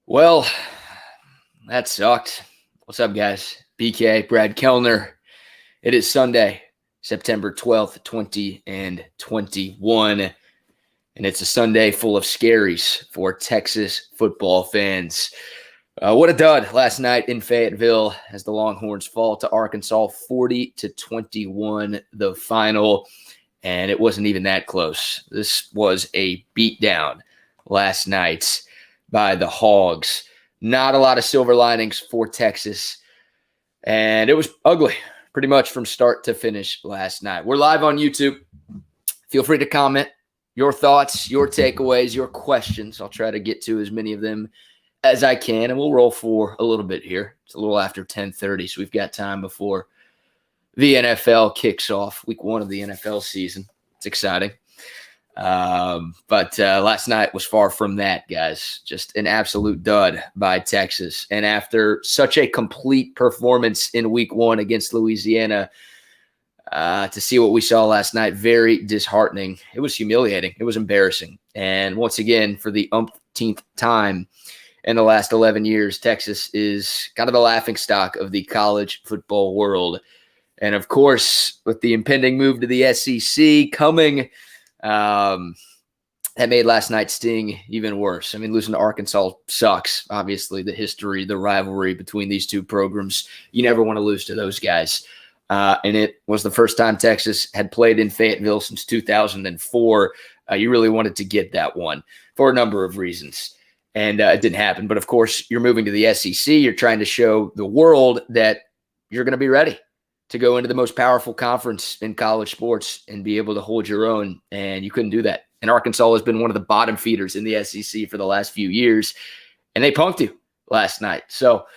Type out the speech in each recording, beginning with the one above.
Well, that sucked. What's up, guys? BK, Brad Kellner. It is Sunday, September 12th, 2021, and it's a Sunday full of scaries for Texas football fans. What a dud last night in Fayetteville as the Longhorns fall to Arkansas 40-21, the final, and it wasn't even that close. This was a beatdown last night by the Hogs. Not a lot of silver linings for Texas, and it was ugly pretty much from start to finish last night. We're live on YouTube. Feel free to comment your thoughts, your takeaways, your questions. I'll try to get to as many of them as I can, and we'll roll for a little bit here. It's a little after 10:30, so we've got time before the NFL kicks off, week one of the NFL season. It's exciting. But last night was far from that, guys. Just an absolute dud by Texas. And after such a complete performance in week one against Louisiana, to see what we saw last night, very disheartening. It was humiliating. It was embarrassing. And once again, for the umpteenth time in the last 11 years, Texas is kind of the laughingstock of the college football world. And of course, with the impending move to the SEC coming, that made last night sting even worse. I mean, losing to Arkansas sucks. Obviously, the history, the rivalry between these two programs, you never want to lose to those guys. And it was the first time Texas had played in Fayetteville since 2004. You really wanted to get that one for a number of reasons. And it didn't happen. But of course, you're moving to the SEC. You're trying to show the world that you're going to be ready to go into the most powerful conference in college sports and be able to hold your own. And you couldn't do that. And Arkansas has been one of the bottom feeders in the SEC for the last few years. And they punked you last night. So,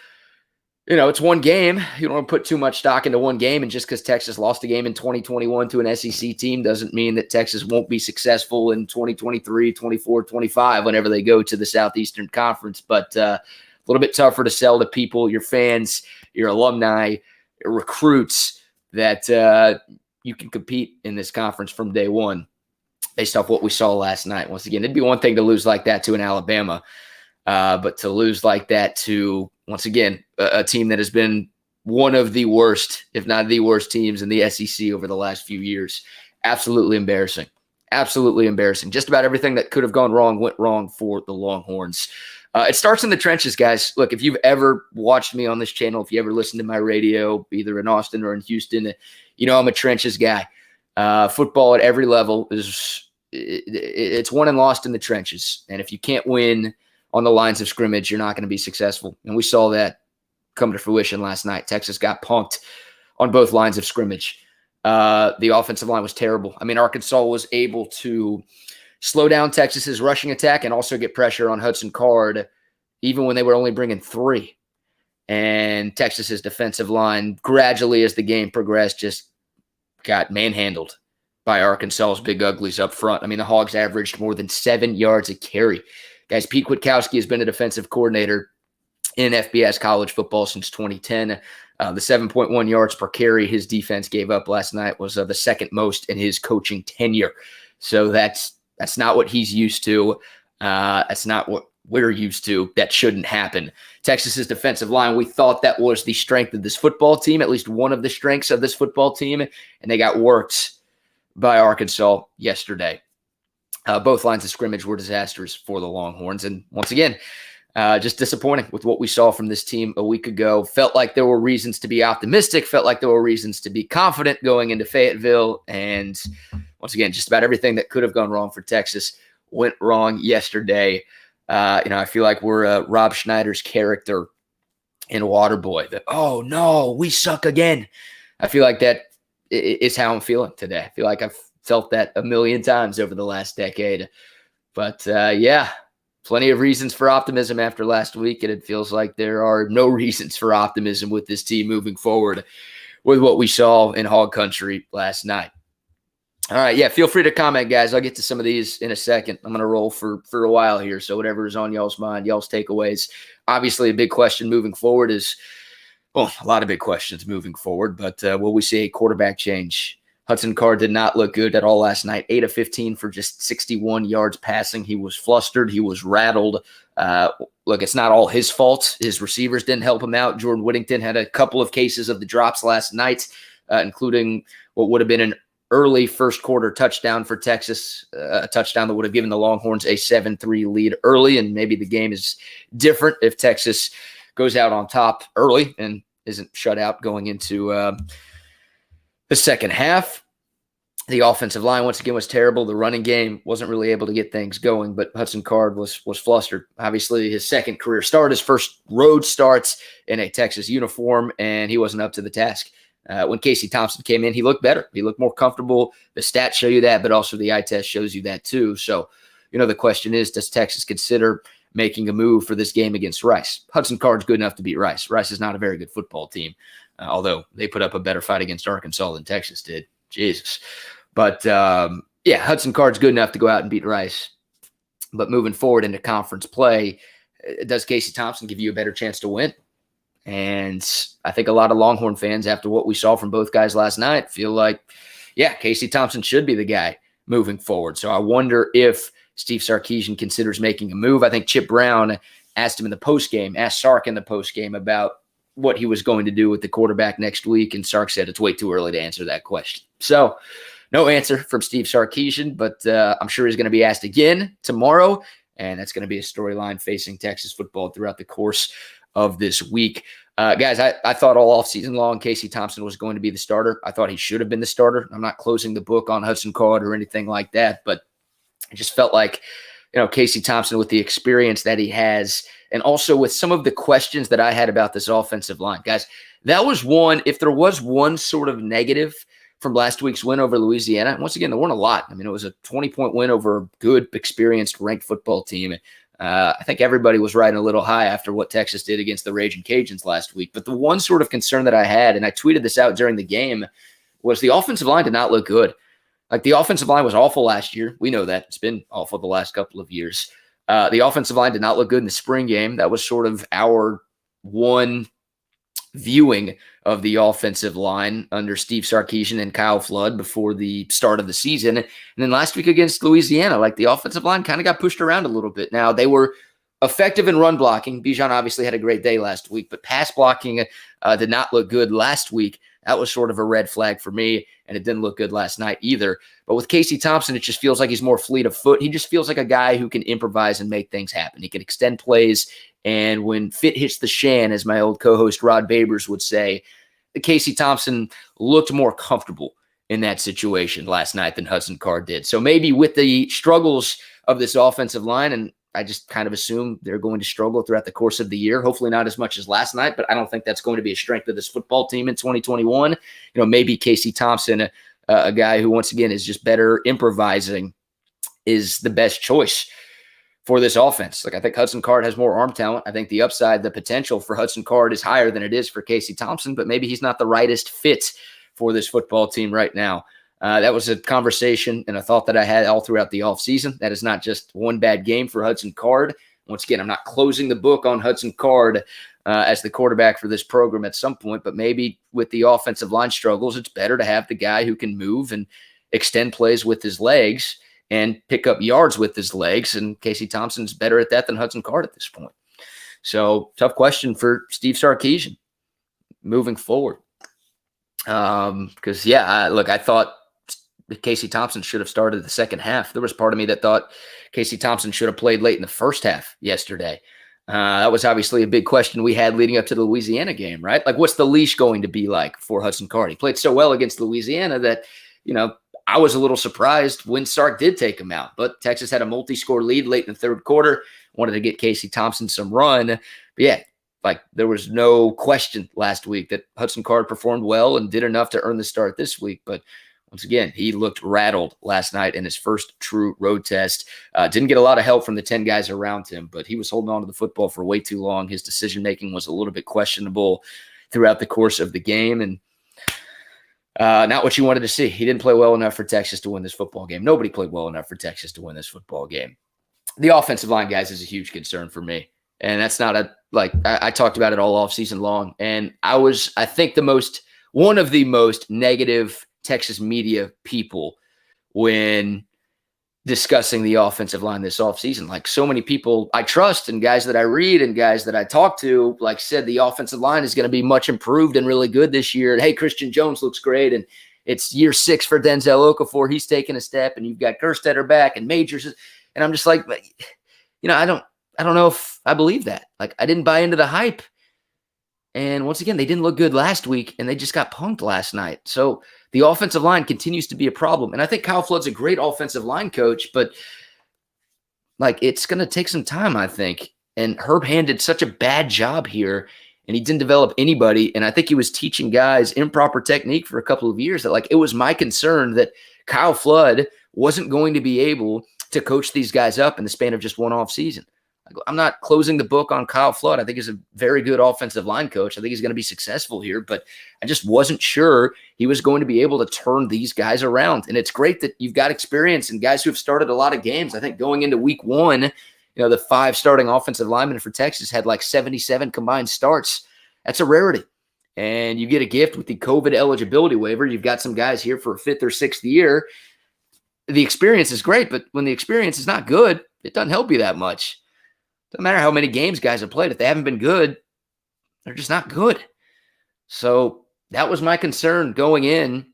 it's one game. You don't want to put too much stock into one game. And just because Texas lost a game in 2021 to an SEC team doesn't mean that Texas won't be successful in 2023, 24, 25, whenever they go to the Southeastern Conference. But a little bit tougher to sell to people, your fans, your alumni, your recruits, that you can compete in this conference from day one based off what we saw last night. Once again, it'd be one thing to lose like that to an Alabama, but to lose like that to, once again, a team that has been one of the worst, if not the worst teams in the SEC over the last few years. Absolutely embarrassing. Absolutely embarrassing. Just about everything that could have gone wrong went wrong for the Longhorns. It starts in the trenches, guys. Look, if you've ever watched me on this channel, if you ever listened to my radio, either in Austin or in Houston, I'm a trenches guy. Football at every level it's won and lost in the trenches. And if you can't win on the lines of scrimmage, you're not going to be successful. And we saw that come to fruition last night. Texas got punked on both lines of scrimmage. The offensive line was terrible. I mean, Arkansas was able to slow down Texas's rushing attack and also get pressure on Hudson Card, even when they were only bringing 3. And Texas's defensive line, gradually as the game progressed, just got manhandled by Arkansas's big uglies up front. I mean, the Hogs averaged more than 7 yards a carry. Guys, Pete Kwiatkowski has been a defensive coordinator in FBS college football since 2010. The 7.1 yards per carry his defense gave up last night was the second most in his coaching tenure. So that's not what he's used to. That's not what we're used to. That shouldn't happen. Texas's defensive line, we thought that was the strength of this football team, at least one of the strengths of this football team, and they got worked by Arkansas yesterday. Both lines of scrimmage were disastrous for the Longhorns. And once again, just disappointing with what we saw from this team a week ago. Felt like there were reasons to be optimistic. Felt like there were reasons to be confident going into Fayetteville. And once again, just about everything that could have gone wrong for Texas went wrong yesterday. I feel like we're Rob Schneider's character in Waterboy. That, oh, no, we suck again. I feel like that is how I'm feeling today. I feel like I've felt that a million times over the last decade. But, plenty of reasons for optimism after last week, and it feels like there are no reasons for optimism with this team moving forward with what we saw in Hog Country last night. All right, feel free to comment, guys. I'll get to some of these in a second. I'm going to roll for a while here, so whatever is on y'all's mind, y'all's takeaways. Obviously, a big question moving forward is, a lot of big questions moving forward, but will we see a quarterback change? Hudson Card did not look good at all last night. 8 of 15 for just 61 yards passing. He was flustered. He was rattled. look, it's not all his fault. His receivers didn't help him out. Jordan Whittington had a couple of cases of the drops last night, including what would have been an early first quarter touchdown for Texas, a touchdown that would have given the Longhorns a 7-3 lead early. And maybe the game is different if Texas goes out on top early and isn't shut out going into the second half. The offensive line, once again, was terrible. The running game wasn't really able to get things going, but Hudson Card was flustered. Obviously, his second career start, his first road starts in a Texas uniform, and he wasn't up to the task. When Casey Thompson came in, he looked better. He looked more comfortable. The stats show you that, but also the eye test shows you that too. So, the question is, does Texas consider making a move for this game against Rice? Hudson Card's good enough to beat Rice. Rice is not a very good football team, although they put up a better fight against Arkansas than Texas did. Jesus. But, Hudson Card's good enough to go out and beat Rice. But moving forward into conference play, does Casey Thompson give you a better chance to win? And I think a lot of Longhorn fans, after what we saw from both guys last night, feel like, Casey Thompson should be the guy moving forward. So I wonder if Steve Sarkisian considers making a move. I think Chip Brown asked Sark in the postgame about what he was going to do with the quarterback next week, and Sark said it's way too early to answer that question. So no answer from Steve Sarkisian, but I'm sure he's going to be asked again tomorrow, and that's going to be a storyline facing Texas football throughout the course of this week. Guys, I thought all offseason long Casey Thompson was going to be the starter. I thought he should have been the starter. I'm not closing the book on Hudson Card or anything like that, but I just felt like, Casey Thompson, with the experience that he has, and also with some of the questions that I had about this offensive line, guys, that was one, if there was one sort of negative from last week's win over Louisiana, and once again, there weren't a lot. I mean, it was a 20-point win over a good, experienced, ranked football team. I think everybody was riding a little high after what Texas did against the Raging Cajuns last week. But the one sort of concern that I had, and I tweeted this out during the game, was the offensive line did not look good. Like, the offensive line was awful last year. We know that. It's been awful the last couple of years. The offensive line did not look good in the spring game. That was sort of our one viewing of the offensive line under Steve Sarkisian and Kyle Flood before the start of the season. And then last week against Louisiana, like, the offensive line kind of got pushed around a little bit. Now, they were effective in run blocking. Bijan obviously had a great day last week, but pass blocking did not look good last week. That was sort of a red flag for me, and it didn't look good last night either. But with Casey Thompson, it just feels like he's more fleet of foot. He just feels like a guy who can improvise and make things happen. He can extend plays, and when fit hits the shan, as my old co-host Rod Babers would say, Casey Thompson looked more comfortable in that situation last night than Hudson Card did. So maybe with the struggles of this offensive line, and I just kind of assume they're going to struggle throughout the course of the year. Hopefully not as much as last night, but I don't think that's going to be a strength of this football team in 2021. Maybe Casey Thompson, a guy who, once again, is just better improvising, is the best choice for this offense. Like, I think Hudson Card has more arm talent. I think the upside, the potential for Hudson Card is higher than it is for Casey Thompson, but maybe he's not the rightest fit for this football team right now. That was a conversation and a thought that I had all throughout the offseason. That is not just one bad game for Hudson Card. Once again, I'm not closing the book on Hudson Card as the quarterback for this program at some point, but maybe with the offensive line struggles, it's better to have the guy who can move and extend plays with his legs and pick up yards with his legs, and Casey Thompson's better at that than Hudson Card at this point. So, tough question for Steve Sarkisian moving forward. Because, I thought Casey Thompson should have started the second half. There was part of me that thought Casey Thompson should have played late in the first half yesterday. That was obviously a big question we had leading up to the Louisiana game, right? Like, what's the leash going to be like for Hudson Card? He played so well against Louisiana that, I was a little surprised when Sark did take him out. But Texas had a multi-score lead late in the third quarter, wanted to get Casey Thompson some run. But there was no question last week that Hudson Card performed well and did enough to earn the start this week. But once again, he looked rattled last night in his first true road test. Didn't get a lot of help from the 10 guys around him, but he was holding on to the football for way too long. His decision-making was a little bit questionable throughout the course of the game, and not what you wanted to see. He didn't play well enough for Texas to win this football game. Nobody played well enough for Texas to win this football game. The offensive line, guys, is a huge concern for me. And that's not I talked about it all off season long. And I think one of the most negative Texas media people when discussing the offensive line this offseason. Like so many people I trust and guys that I read and guys that I talk to, like said, the offensive line is going to be much improved and really good this year. And hey, Christian Jones looks great. And it's year 6 for Denzel Okafor. He's taking a step, and you've got Kerstetter back and Majors. And I'm just like, I don't know if I believe that. Like, I didn't buy into the hype. And once again, they didn't look good last week, and they just got punked last night. So the offensive line continues to be a problem. And I think Kyle Flood's a great offensive line coach, but like it's going to take some time, I think. And Herb Hand did such a bad job here, and he didn't develop anybody. And I think he was teaching guys improper technique for a couple of years. That like it was my concern that Kyle Flood wasn't going to be able to coach these guys up in the span of just one off season. I'm not closing the book on Kyle Flood. I think he's a very good offensive line coach. I think he's going to be successful here, but I just wasn't sure he was going to be able to turn these guys around. And it's great that you've got experience and guys who have started a lot of games. I think going into week 1, the 5 starting offensive linemen for Texas had like 77 combined starts. That's a rarity. And you get a gift with the COVID eligibility waiver. You've got some guys here for a 5th or 6th year. The experience is great, but when the experience is not good, it doesn't help you that much. Doesn't matter how many games guys have played. If they haven't been good, they're just not good. So that was my concern going in.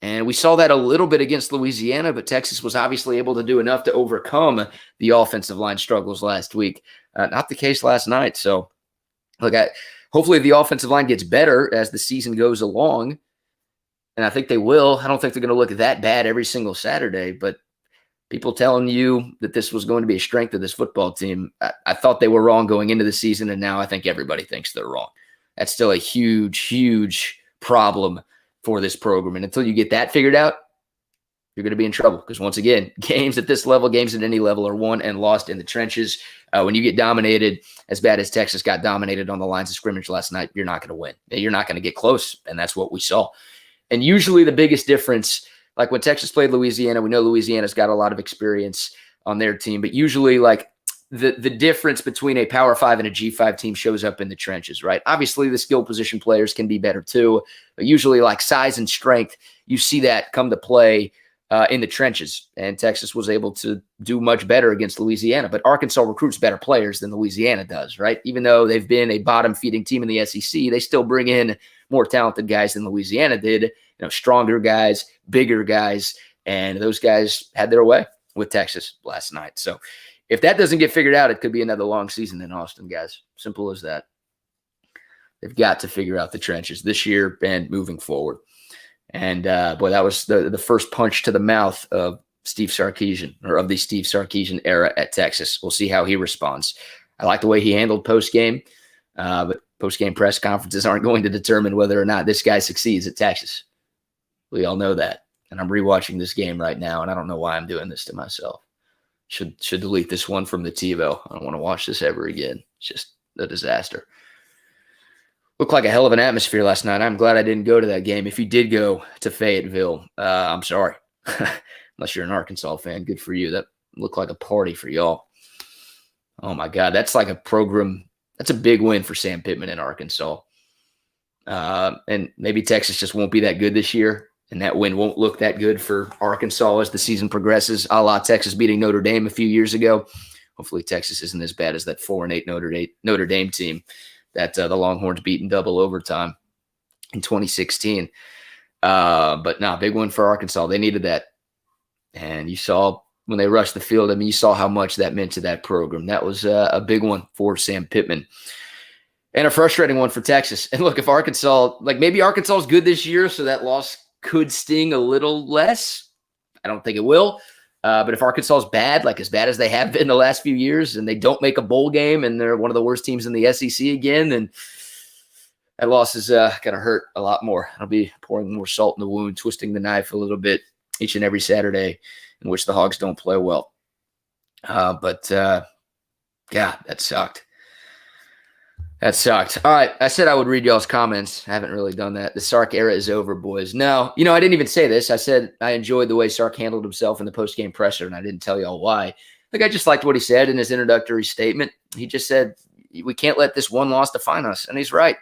And we saw that a little bit against Louisiana, but Texas was obviously able to do enough to overcome the offensive line struggles last week. Not the case last night. So look, hopefully the offensive line gets better as the season goes along. And I think they will. I don't think they're going to look that bad every single Saturday, but people telling you that this was going to be a strength of this football team, I thought they were wrong going into the season, and now I think everybody thinks they're wrong. That's still a huge, huge problem for this program. And until you get that figured out, you're going to be in trouble. Because once again, games at this level, games at any level are won and lost in the trenches. When you get dominated, as bad as Texas got dominated on the lines of scrimmage last night, you're not going to win. You're not going to get close, and that's what we saw. And usually the biggest difference, like when Texas played Louisiana, we know Louisiana's got a lot of experience on their team, but usually like the difference between a Power 5 and a G5 team shows up in the trenches, right? Obviously the skill position players can be better too, but usually like size and strength, you see that come to play in the trenches, and Texas was able to do much better against Louisiana, but Arkansas recruits better players than Louisiana does, right? Even though they've been a bottom feeding team in the SEC, they still bring in more talented guys than Louisiana did, stronger guys, bigger guys, and those guys had their way with Texas last night. So if that doesn't get figured out, it could be another long season in Austin, guys. Simple as that. They've got to figure out the trenches this year and moving forward. And boy, that was the first punch to the mouth of Steve Sarkisian, or of the Steve Sarkisian era at Texas. We'll see how he responds. I like the way he handled post-game, but post-game press conferences aren't going to determine whether or not this guy succeeds at Texas. We all know that. And I'm rewatching this game right now, and I don't know why I'm doing this to myself. Should delete this one from the TiVo. I don't want to watch this ever again. It's just a disaster. Looked like a hell of an atmosphere last night. I'm glad I didn't go to that game. If you did go to Fayetteville, I'm sorry. Unless you're an Arkansas fan, good for you. That looked like a party for y'all. Oh, my God. That's like a program. That's a big win for Sam Pittman in Arkansas. And maybe Texas just won't be that good this year, and that win won't look that good for Arkansas as the season progresses, a la Texas beating Notre Dame a few years ago. Hopefully Texas isn't as bad as that 4-8 Notre Dame team that the Longhorns beat in double overtime in 2016. But no, big win for Arkansas. They needed that. And you saw when they rushed the field, you saw how much that meant to that program. That was a big one for Sam Pittman. And a frustrating one for Texas. And look, if Arkansas, maybe Arkansas is good this year, so that loss could sting a little less. I don't think it will. But if Arkansas is bad, as bad as they have been the last few years, and they don't make a bowl game, and they're one of the worst teams in the SEC again, then that loss is going to hurt a lot more. I'll be pouring more salt in the wound, twisting the knife a little bit each and every Saturday in which the Hogs don't play well. But that sucked. That sucked. All right, I said I would read y'all's comments. I haven't really done that. The Sark era is over, boys. No, I didn't even say this. I said I enjoyed the way Sark handled himself in the post-game presser, and I didn't tell y'all why. I just liked what he said in his introductory statement. He just said, we can't let this one loss define us, and he's right.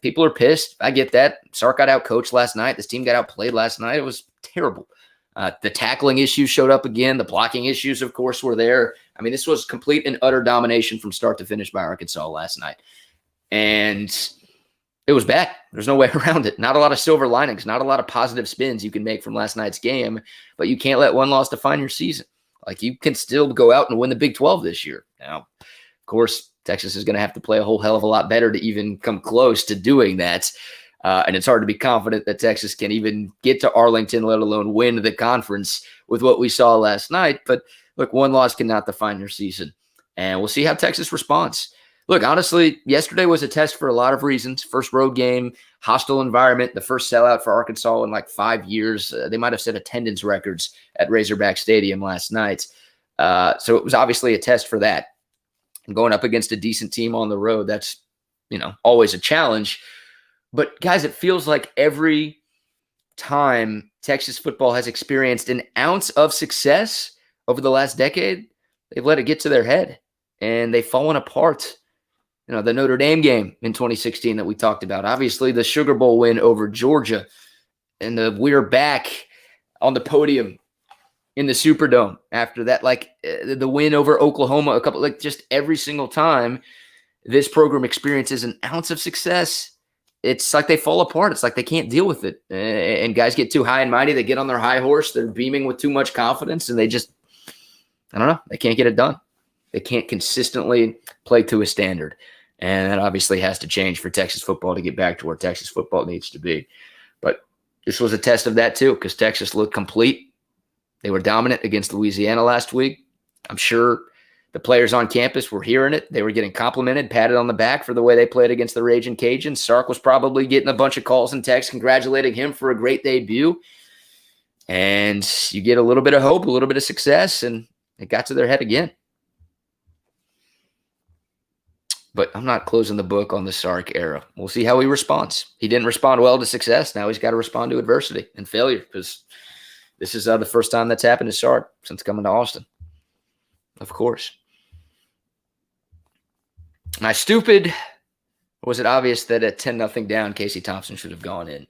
People are pissed. I get that. Sark got out-coached last night. This team got outplayed last night. It was terrible. The tackling issues showed up again. The blocking issues, of course, were there. I mean, this was complete and utter domination from start to finish by Arkansas last night. And it was bad. There's no way around it. Not a lot of silver linings, not a lot of positive spins you can make from last night's game, but you can't let one loss define your season. Like, you can still go out and win the Big 12 this year. Now, of course, Texas is going to have to play a whole hell of a lot better to even come close to doing that. And it's hard to be confident that Texas can even get to Arlington, let alone win the conference with what we saw last night. But look, one loss cannot define your season. And we'll see how Texas responds. Look, honestly, yesterday was a test for a lot of reasons. First road game, hostile environment, the first sellout for Arkansas in like 5 years. They might have set attendance records at Razorback Stadium last night. So it was obviously a test for that. And going up against a decent team on the road, that's, always a challenge. But guys, it feels like every time Texas football has experienced an ounce of success over the last decade, they've let it get to their head and they've fallen apart. The Notre Dame game in 2016 that we talked about, obviously the Sugar Bowl win over Georgia, and we're back on the podium in the Superdome after that, like the win over Oklahoma, just every single time this program experiences an ounce of success, it's like they fall apart. It's like they can't deal with it. And guys get too high and mighty. They get on their high horse. They're beaming with too much confidence, and they just, they can't get it done. They can't consistently play to a standard. And that obviously has to change for Texas football to get back to where Texas football needs to be. But this was a test of that too, because Texas looked complete. They were dominant against Louisiana last week. I'm sure the players on campus were hearing it. They were getting complimented, patted on the back for the way they played against the Ragin' Cajuns. Sark was probably getting a bunch of calls and texts congratulating him for a great debut. And you get a little bit of hope, a little bit of success, and it got to their head again. But I'm not closing the book on the Sark era. We'll see how he responds. He didn't respond well to success. Now he's got to respond to adversity and failure, because this is the first time that's happened to Sark since coming to Austin. Of course. Am I stupid? Or was it obvious that at 10-0 down, Casey Thompson should have gone in?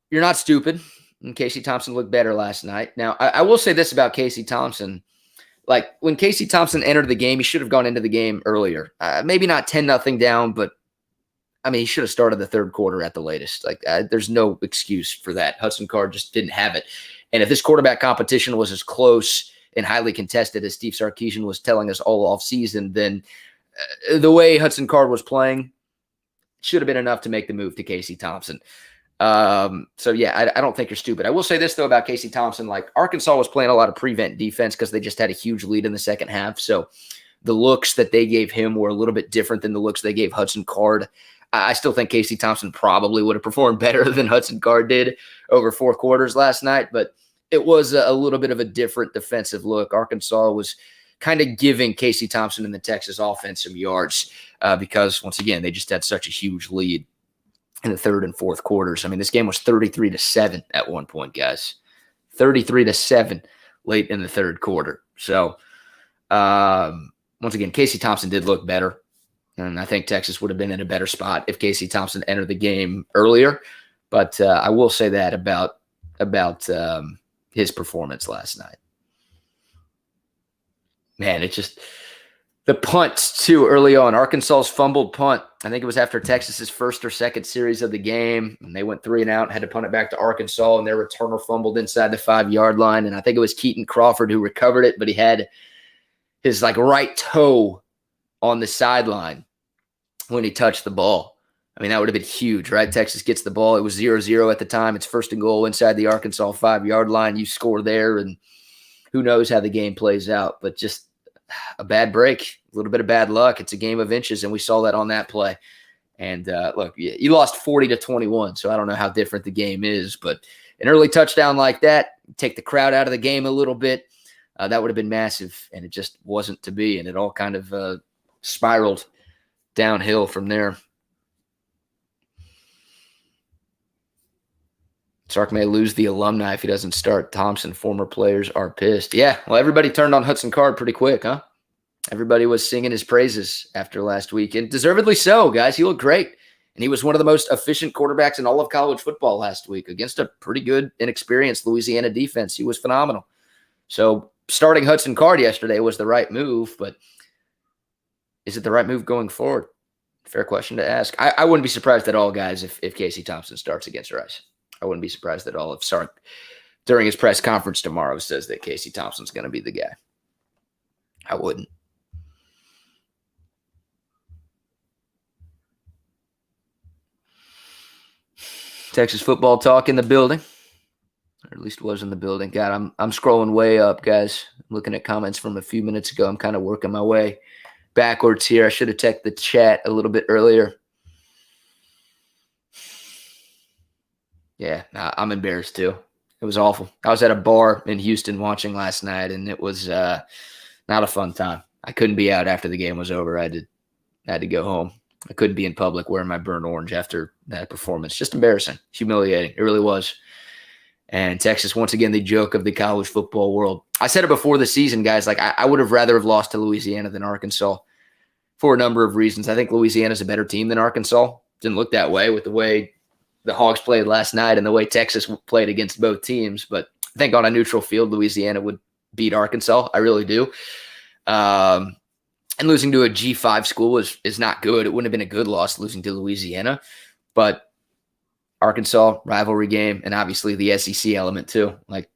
You're not stupid. And Casey Thompson looked better last night. Now, I will say this about Casey Thompson. Like, when Casey Thompson entered the game, he should have gone into the game earlier. Maybe not 10-0 down, but, he should have started the third quarter at the latest. There's no excuse for that. Hudson Card just didn't have it. And if this quarterback competition was as close and highly contested as Steve Sarkisian was telling us all offseason, then the way Hudson Card was playing should have been enough to make the move to Casey Thompson. So yeah, I don't think you're stupid. I will say this though about Casey Thompson, like Arkansas was playing a lot of prevent defense because they just had a huge lead in the second half. So the looks that they gave him were a little bit different than the looks they gave Hudson Card. I still think Casey Thompson probably would have performed better than Hudson Card did over 4 quarters last night, but it was a little bit of a different defensive look. Arkansas was kind of giving Casey Thompson and the Texas offense some yards because, once again, they just had such a huge lead in the third and fourth quarters. This game was 33-7 at one point, guys. 33-7 late in the third quarter. So, once again, Casey Thompson did look better. And I think Texas would have been in a better spot if Casey Thompson entered the game earlier. But I will say that about his performance last night. Man, it's just the punts too early on. Arkansas's fumbled punt. I think it was after Texas's first or second series of the game, and they went 3 and out, had to punt it back to Arkansas, and their returner fumbled inside the 5-yard line. And I think it was Keaton Crawford who recovered it, but he had his right toe on the sideline when he touched the ball. That would have been huge, right? Texas gets the ball. It was 0-0 at the time. It's 1st and goal inside the Arkansas 5-yard line. You score there, and who knows how the game plays out. But just a bad break, a little bit of bad luck. It's a game of inches, and we saw that on that play. And, look, you lost 40-21, so I don't know how different the game is. But an early touchdown like that, take the crowd out of the game a little bit, that would have been massive, and it just wasn't to be. And it all kind of spiraled downhill from there. Sark may lose the alumni if he doesn't start. Thompson, former players are pissed. Yeah, well, everybody turned on Hudson Card pretty quick, huh? Everybody was singing his praises after last week, and deservedly so, guys. He looked great. And he was one of the most efficient quarterbacks in all of college football last week against a pretty good, inexperienced Louisiana defense. He was phenomenal. So starting Hudson Card yesterday was the right move, but is it the right move going forward? Fair question to ask. I wouldn't be surprised at all, guys, if Casey Thompson starts against Rice. I wouldn't be surprised at all if Sark, during his press conference tomorrow, says that Casey Thompson's going to be the guy. I wouldn't. Texas football talk in the building, or at least was in the building. God, I'm scrolling way up, guys. I'm looking at comments from a few minutes ago. I'm kind of working my way backwards here. I should have checked the chat a little bit earlier. Yeah, I'm embarrassed too. It was awful. I was at a bar in Houston watching last night, and it was not a fun time. I couldn't be out after the game was over. I had to go home. I couldn't be in public wearing my burnt orange after that performance. Just embarrassing, humiliating. It really was. And Texas, once again, the joke of the college football world. I said it before the season, guys. Like I would have rather have lost to Louisiana than Arkansas for a number of reasons. I think Louisiana's a better team than Arkansas. Didn't look that way with the way the Hogs played last night and the way Texas played against both teams. But I think on a neutral field, Louisiana would beat Arkansas. I really do. And losing to a G5 school is not good. It wouldn't have been a good loss losing to Louisiana. But Arkansas, rivalry game, and obviously the SEC element too. Like,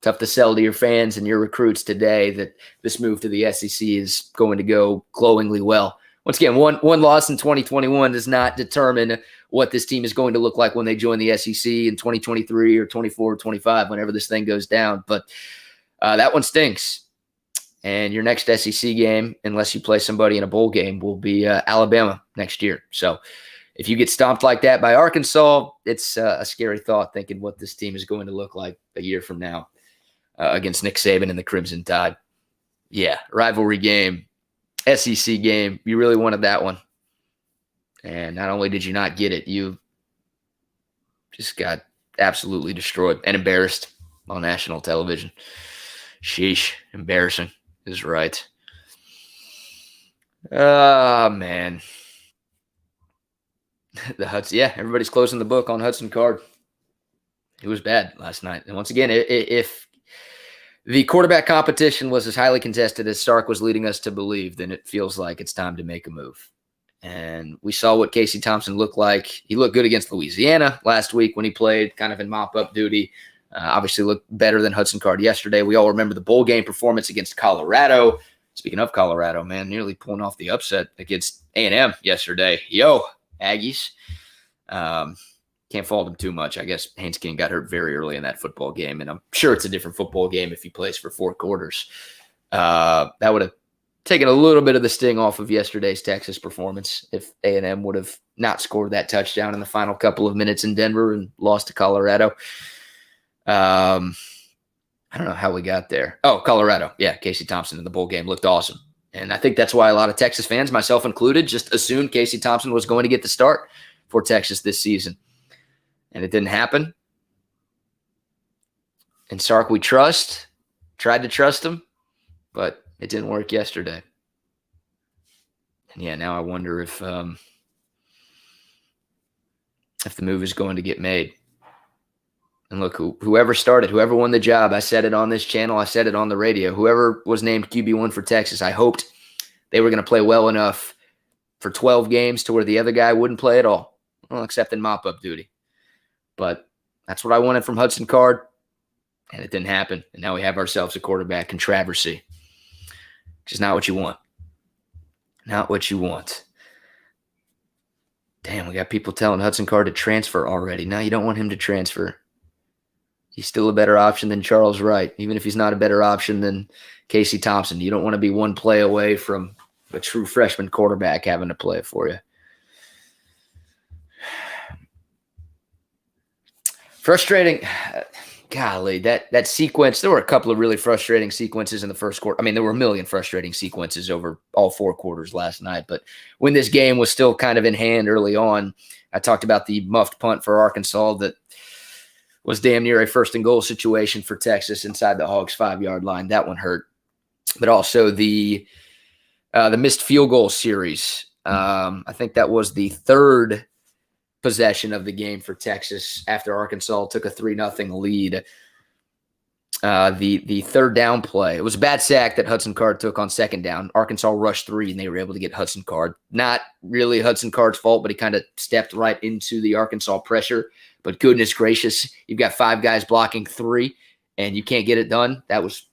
tough to sell to your fans and your recruits today that this move to the SEC is going to go glowingly well. Once again, one loss in 2021 does not determine what this team is going to look like when they join the SEC in 2023 or 24 or 25, whenever this thing goes down. But that one stings. And your next SEC game, unless you play somebody in a bowl game, will be Alabama next year. So if you get stomped like that by Arkansas, it's a scary thought thinking what this team is going to look like a year from now against Nick Saban and the Crimson Tide. Yeah, rivalry game, SEC game. You really wanted that one. And not only did you not get it, you just got absolutely destroyed and embarrassed on national television. Sheesh, embarrassing is right. Oh, man. The Hudson, yeah, everybody's closing the book on Hudson Card. It was bad last night. And once again, if the quarterback competition was as highly contested as Sark was leading us to believe, then it feels like it's time to make a move. And we saw what Casey Thompson looked like. He looked good against Louisiana last week when he played kind of in mop-up duty. Obviously looked better than Hudson Card yesterday. We all remember the bowl game performance against Colorado. Speaking of Colorado, man, nearly pulling off the upset against A&M yesterday. Yo, Aggies. Can't fault him too much. I guess Haynes King got hurt very early in that football game, and I'm sure it's a different football game if he plays for 4 quarters. That would have taken a little bit of the sting off of yesterday's Texas performance if A&M would have not scored that touchdown in the final couple of minutes in Denver and lost to Colorado. I don't know how we got there. Oh, Colorado. Yeah, Casey Thompson in the bowl game looked awesome. And I think that's why a lot of Texas fans, myself included, just assumed Casey Thompson was going to get the start for Texas this season. And it didn't happen. And Sark, we tried to trust him, but it didn't work yesterday. And yeah, now I wonder if the move is going to get made. And look, whoever won the job, I said it on this channel, I said it on the radio, whoever was named QB1 for Texas, I hoped they were going to play well enough for 12 games to where the other guy wouldn't play at all, well, except in mop-up duty. But that's what I wanted from Hudson Card, and it didn't happen. And now we have ourselves a quarterback controversy, which is not what you want. Not what you want. Damn, we got people telling Hudson Card to transfer already. Now you don't want him to transfer. He's still a better option than Charles Wright, even if he's not a better option than Casey Thompson. You don't want to be one play away from a true freshman quarterback having to play it for you. Frustrating. Golly, that sequence, there were a couple of really frustrating sequences in the first quarter. I mean, there were a million frustrating sequences over all 4 quarters last night. But when this game was still kind of in hand early on, I talked about the muffed punt for Arkansas that was damn near a first and goal situation for Texas inside the Hogs' 5-yard line. That one hurt. But also the missed field goal series. I think that was the third possession of the game for Texas after Arkansas took a 3-0 lead. The third down play. It was a bad sack that Hudson Card took on second down. Arkansas rushed 3, and they were able to get Hudson Card. Not really Hudson Card's fault, but he kind of stepped right into the Arkansas pressure. But goodness gracious, you've got 5 guys blocking 3, and you can't get it done. That was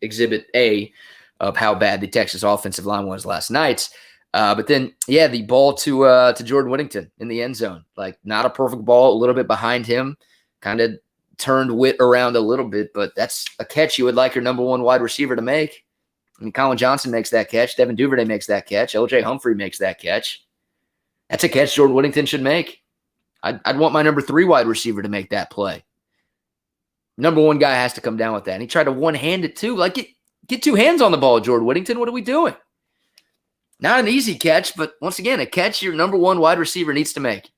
exhibit A of how bad the Texas offensive line was last night. But then, yeah, the ball to Jordan Whittington in the end zone. Like, not a perfect ball, a little bit behind him, kind of turned Witt around a little bit, but that's a catch you would like your number 1 wide receiver to make. I mean, Colin Johnson makes that catch. Devin Duvernay makes that catch. LJ Humphrey makes that catch. That's a catch Jordan Whittington should make. I'd want my number 3 wide receiver to make that play. Number 1 guy has to come down with that. And he tried to one-hand it too. Like, get 2 hands on the ball, Jordan Whittington. What are we doing? Not an easy catch, but once again, a catch your number 1 wide receiver needs to make.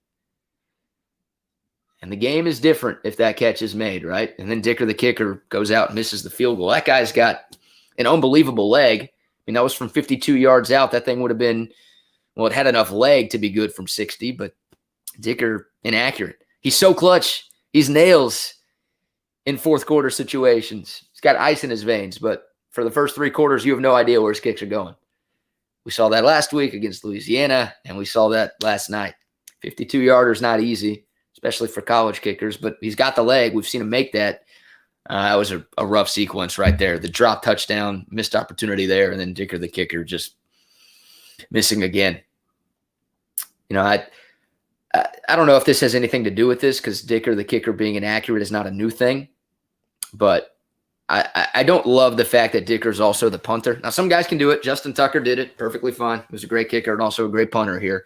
And the game is different if that catch is made, right? And then Dicker, the kicker, goes out and misses the field goal. That guy's got an unbelievable leg. I mean, that was from 52 yards out. That thing would have been, well, it had enough leg to be good from 60, but Dicker, inaccurate. He's so clutch. He's nails in fourth quarter situations. He's got ice in his veins, but for the first 3 quarters, you have no idea where his kicks are going. We saw that last week against Louisiana, and we saw that last night. 52-yarder is not easy, especially for college kickers, but he's got the leg. We've seen him make that. That was a rough sequence right there. The drop touchdown, missed opportunity there, and then Dicker, the kicker, just missing again. You know, I don't know if this has anything to do with this, because Dicker, the kicker, being inaccurate is not a new thing, but I don't love the fact that Dicker's also the punter. Now, some guys can do it. Justin Tucker did it perfectly fine. He was a great kicker and also a great punter here.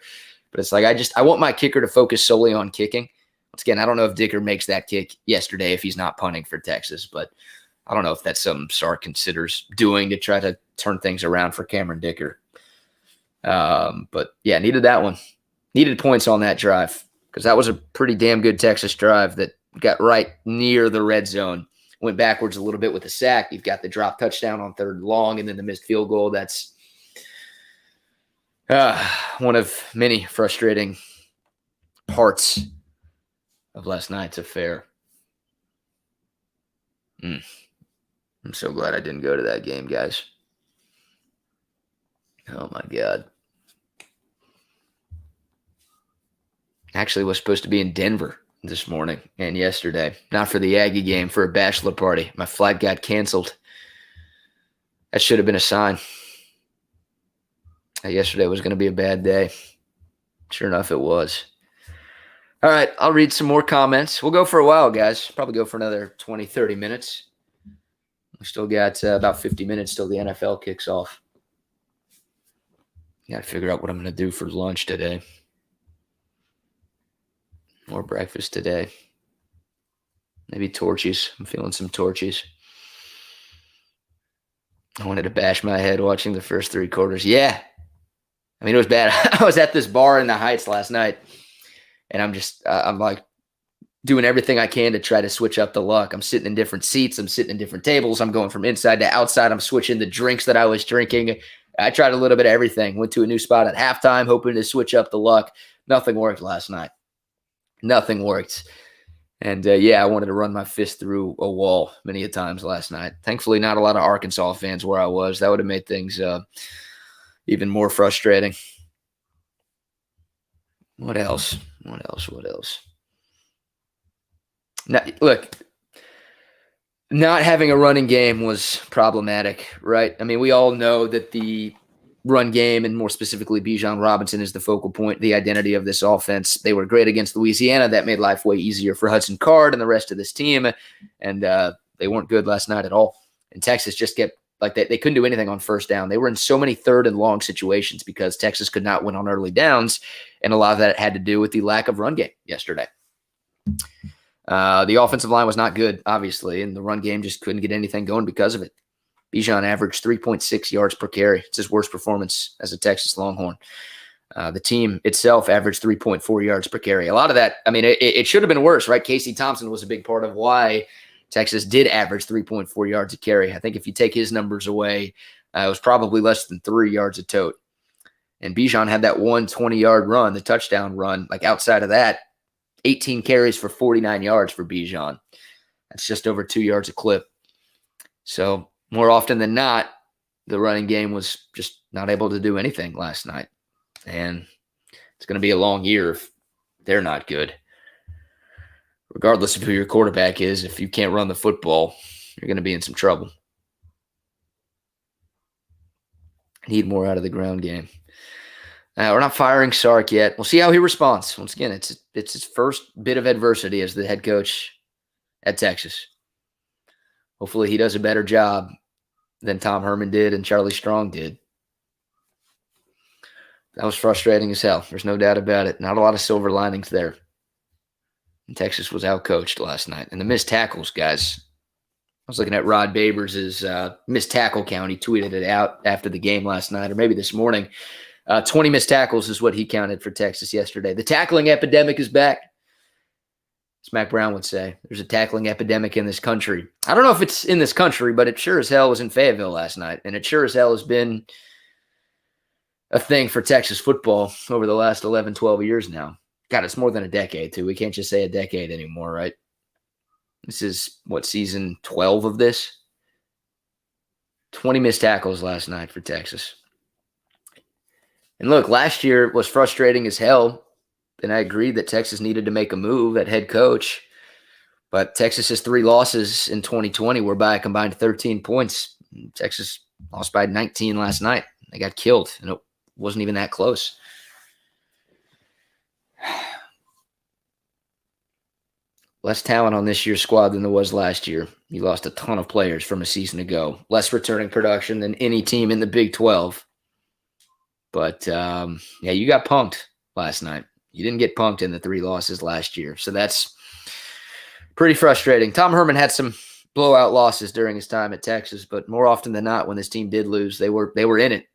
But it's like I want my kicker to focus solely on kicking. Once again, I don't know if Dicker makes that kick yesterday if he's not punting for Texas, but I don't know if that's something Sark considers doing to try to turn things around for Cameron Dicker. But, yeah, needed that one. Needed points on that drive, because that was a pretty damn good Texas drive that got right near the red zone. Went backwards a little bit with a sack. You've got the drop touchdown on 3rd and long, and then the missed field goal. That's one of many frustrating parts of last night's affair. I'm so glad I didn't go to that game, guys. Oh, my God. Actually was supposed to be in Denver this morning and yesterday. Not for the Aggie game, for a bachelor party. My flight got canceled. That should have been a sign. Yesterday was going to be a bad day. Sure enough, it was. All right, I'll read some more comments. We'll go for a while, guys. Probably go for another 20, 30 minutes. We still got about 50 minutes till the NFL kicks off. Got to figure out what I'm going to do for lunch today. Or breakfast today. Maybe torchies. I'm feeling some torchies. I wanted to bash my head watching the first 3 quarters. Yeah. I mean, it was bad. I was at this bar in the Heights last night, and I'm like doing everything I can to try to switch up the luck. I'm sitting in different seats. I'm sitting in different tables. I'm going from inside to outside. I'm switching the drinks that I was drinking. I tried a little bit of everything. Went to a new spot at halftime, hoping to switch up the luck. Nothing worked last night. Nothing worked. And, yeah, I wanted to run my fist through a wall many a times last night. Thankfully, not a lot of Arkansas fans where I was. That would have made things even more frustrating. What else? Now, look, not having a running game was problematic, right? I mean, we all know that the run game, and more specifically Bijan Robinson, is the focal point, the identity of this offense. They were great against Louisiana. That made life way easier for Hudson Card and the rest of this team, and they weren't good last night at all. And Texas just kept, like, they couldn't do anything on first down. They were in so many 3rd and long situations because Texas could not win on early downs, and a lot of that had to do with the lack of run game yesterday. The offensive line was not good, obviously, and the run game just couldn't get anything going because of it. Bijan averaged 3.6 yards per carry. It's his worst performance as a Texas Longhorn. The team itself averaged 3.4 yards per carry. A lot of that, I mean, it should have been worse, right? Casey Thompson was a big part of why Texas did average 3.4 yards a carry. I think if you take his numbers away, it was probably less than 3 yards a tote. And Bijan had that 120-yard run, the touchdown run. Like outside of that, 18 carries for 49 yards for Bijan. That's just over 2 yards a clip. So more often than not, the running game was just not able to do anything last night. And it's going to be a long year if they're not good. Regardless of who your quarterback is, if you can't run the football, you're going to be in some trouble. Need more out of the ground game. We're not firing Sark yet. We'll see how he responds. Once again, it's his first bit of adversity as the head coach at Texas. Hopefully he does a better job than Tom Herman did and Charlie Strong did. That was frustrating as hell. There's no doubt about it. Not a lot of silver linings there. And Texas was outcoached last night. And the missed tackles, guys. I was looking at Rod Babers' missed tackle count. He tweeted it out after the game last night, or maybe this morning. 20 missed tackles is what he counted for Texas yesterday. The tackling epidemic is back. As Mac Brown would say, there's a tackling epidemic in this country. I don't know if it's in this country, but it sure as hell was in Fayetteville last night. And it sure as hell has been a thing for Texas football over the last 11, 12 years now. God, it's more than a decade, too. We can't just say a decade anymore, right? This is, season 12 of this? 20 missed tackles last night for Texas. And look, last year was frustrating as hell. And I agreed that Texas needed to make a move at head coach. But Texas's 3 losses in 2020 were by a combined 13 points. Texas lost by 19 last night. They got killed, and it wasn't even that close. Less talent on this year's squad than there was last year. You lost a ton of players from a season ago. Less returning production than any team in the Big 12. But, you got punked last night. You didn't get punked in the 3 losses last year. So that's pretty frustrating. Tom Herman had some blowout losses during his time at Texas, but more often than not, when this team did lose, they were in it.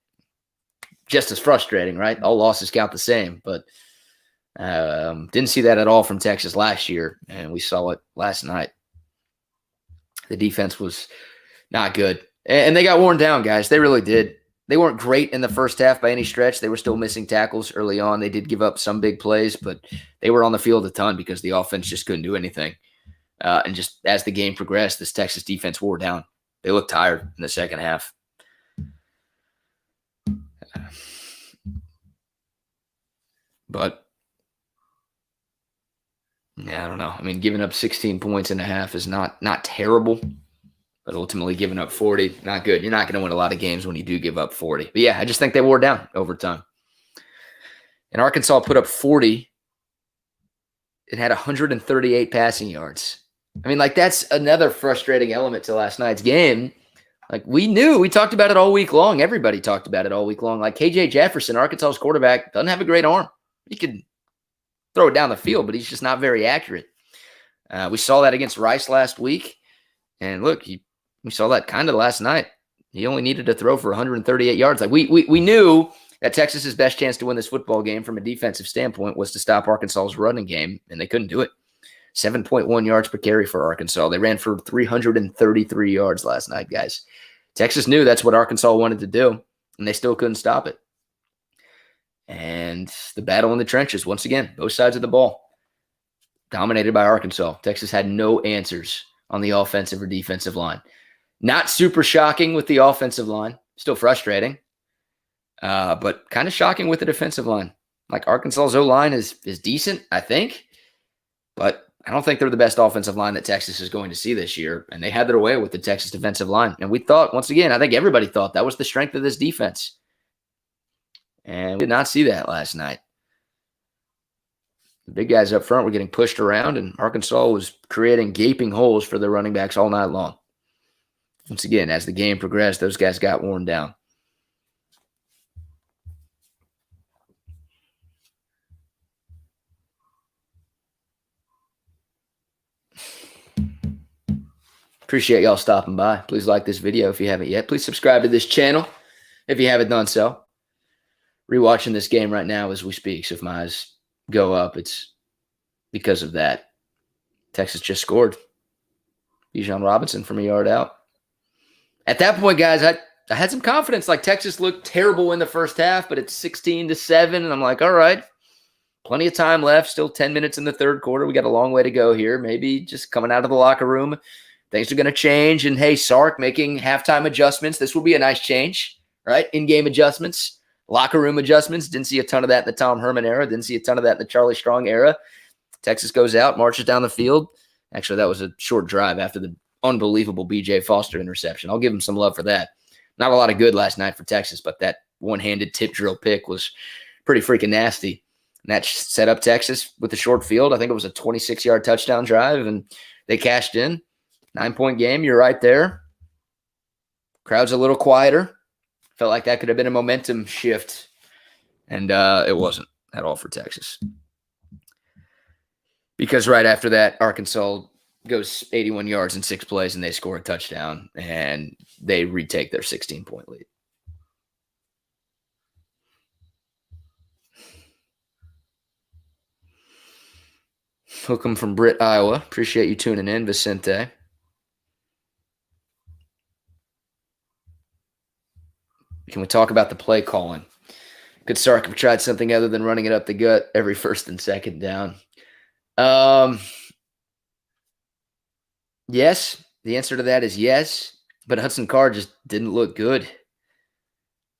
Just as frustrating, right? All losses count the same, but didn't see that at all from Texas last year, and we saw it last night. The defense was not good, and they got worn down, guys. They really did. They weren't great in the first half by any stretch. They were still missing tackles early on. They did give up some big plays, but they were on the field a ton because the offense just couldn't do anything. And just as the game progressed, this Texas defense wore down. They looked tired in the second half. But, I don't know. I mean, giving up 16 points in a half is not terrible. But ultimately giving up 40, not good. You're not going to win a lot of games when you do give up 40. But, I just think they wore down over time. And Arkansas put up 40 and had 138 passing yards. I mean, that's another frustrating element to last night's game. We talked about it all week long. Everybody talked about it all week long. KJ Jefferson, Arkansas's quarterback, doesn't have a great arm. He could throw it down the field, but he's just not very accurate. We saw that against Rice last week. And look, we saw that kind of last night. He only needed to throw for 138 yards. We knew that Texas's best chance to win this football game from a defensive standpoint was to stop Arkansas's running game, and they couldn't do it. 7.1 yards per carry for Arkansas. They ran for 333 yards last night, guys. Texas knew that's what Arkansas wanted to do, and they still couldn't stop it. And the battle in the trenches, once again, both sides of the ball, dominated by Arkansas. Texas had no answers on the offensive or defensive line. Not super shocking with the offensive line. Still frustrating. But kind of shocking with the defensive line. Arkansas's O-line is decent, I think. But I don't think they're the best offensive line that Texas is going to see this year. And they had their way with the Texas defensive line. And we thought, once again, I think everybody thought that was the strength of this defense. And we did not see that last night. The big guys up front were getting pushed around, and Arkansas was creating gaping holes for the running backs all night long. Once again, as the game progressed, those guys got worn down. Appreciate y'all stopping by. Please like this video if you haven't yet. Please subscribe to this channel if you haven't done so. Rewatching this game right now as we speak, so if my eyes go up, it's because of that. Texas just scored. Bijan Robinson from a yard out. At that point, guys, I I had some confidence. Like Texas looked terrible in the first half, but it's 16-7. And I'm like, all right, plenty of time left. Still 10 minutes in the third quarter. We got a long way to go here. Maybe just coming out of the locker room, things are going to change. And hey, Sark making halftime adjustments. This will be a nice change, right? In-game adjustments, locker room adjustments. Didn't see a ton of that in the Tom Herman era. Didn't see a ton of that in the Charlie Strong era. Texas goes out, marches down the field. Actually, that was a short drive after the unbelievable B.J. Foster interception. I'll give him some love for that. Not a lot of good last night for Texas, but that one-handed tip drill pick was pretty freaking nasty. And that set up Texas with the short field. I think it was a 26-yard touchdown drive, and they cashed in. 9-point game. You're right there. Crowd's a little quieter. Felt like that could have been a momentum shift, and it wasn't at all for Texas. Because right after that, Arkansas goes 81 yards in 6 plays, and they score a touchdown, and they retake their 16-point lead. Welcome from Britt, Iowa. Appreciate you tuning in, Vicente. Can we talk about the play calling? Could Sark have tried something other than running it up the gut every first and second down? Yes, the answer to that is yes, but Hudson Card just didn't look good.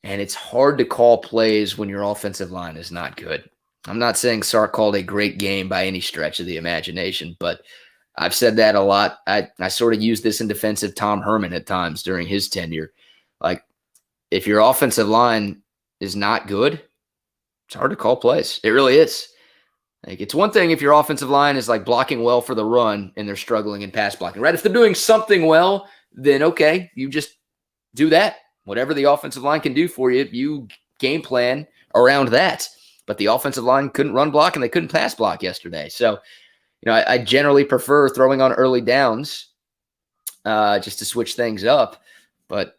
And it's hard to call plays when your offensive line is not good. I'm not saying Sark called a great game by any stretch of the imagination, but I've said that a lot. I sort of use this in defense of Tom Herman at times during his tenure. Like, if your offensive line is not good, it's hard to call plays. It really is. Like, it's one thing if your offensive line is like blocking well for the run and they're struggling in pass blocking, right? If they're doing something well, then okay, you just do that. Whatever the offensive line can do for you, you game plan around that. But the offensive line couldn't run block and they couldn't pass block yesterday. So, I generally prefer throwing on early downs just to switch things up. But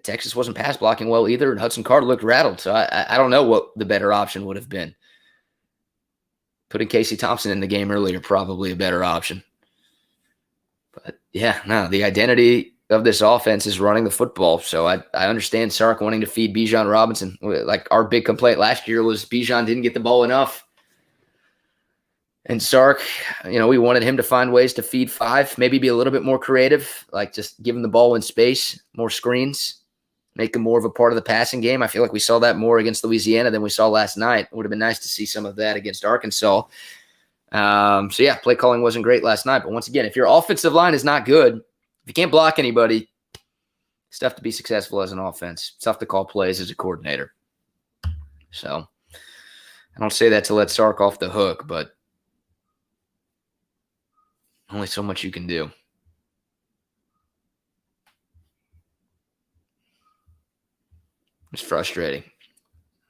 Texas wasn't pass blocking well either, and Hudson Card looked rattled. So I don't know what the better option would have been. Putting Casey Thompson in the game earlier, probably a better option. But yeah, no, the identity of this offense is running the football. So I understand Sark wanting to feed Bijan Robinson. Like, our big complaint last year was Bijan didn't get the ball enough. And Sark, we wanted him to find ways to feed 5, maybe be a little bit more creative, like just give him the ball in space, more screens, make him more of a part of the passing game. I feel like we saw that more against Louisiana than we saw last night. It would have been nice to see some of that against Arkansas. So yeah, play calling wasn't great last night. But once again, if your offensive line is not good, if you can't block anybody, it's tough to be successful as an offense. It's tough to call plays as a coordinator. So I don't say that to let Sark off the hook, but only so much you can do. It's frustrating.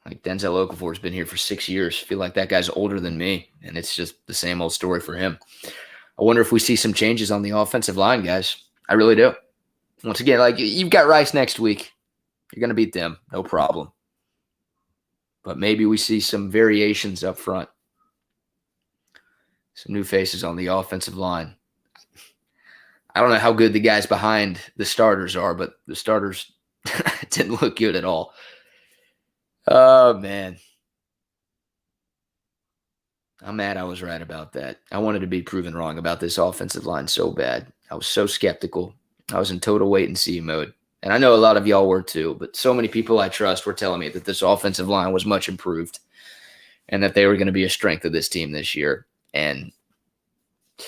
Like, Denzel Okafor has been here for 6 years. I feel like that guy's older than me, and it's just the same old story for him. I wonder if we see some changes on the offensive line, guys. I really do. Once again, like, you've got Rice next week. You're going to beat them. No problem. But maybe we see some variations up front. Some new faces on the offensive line. I don't know how good the guys behind the starters are, but the starters didn't look good at all. Oh, man. I'm mad I was right about that. I wanted to be proven wrong about this offensive line so bad. I was so skeptical. I was in total wait-and-see mode. And I know a lot of y'all were too, but so many people I trust were telling me that this offensive line was much improved and that they were going to be a strength of this team this year. And it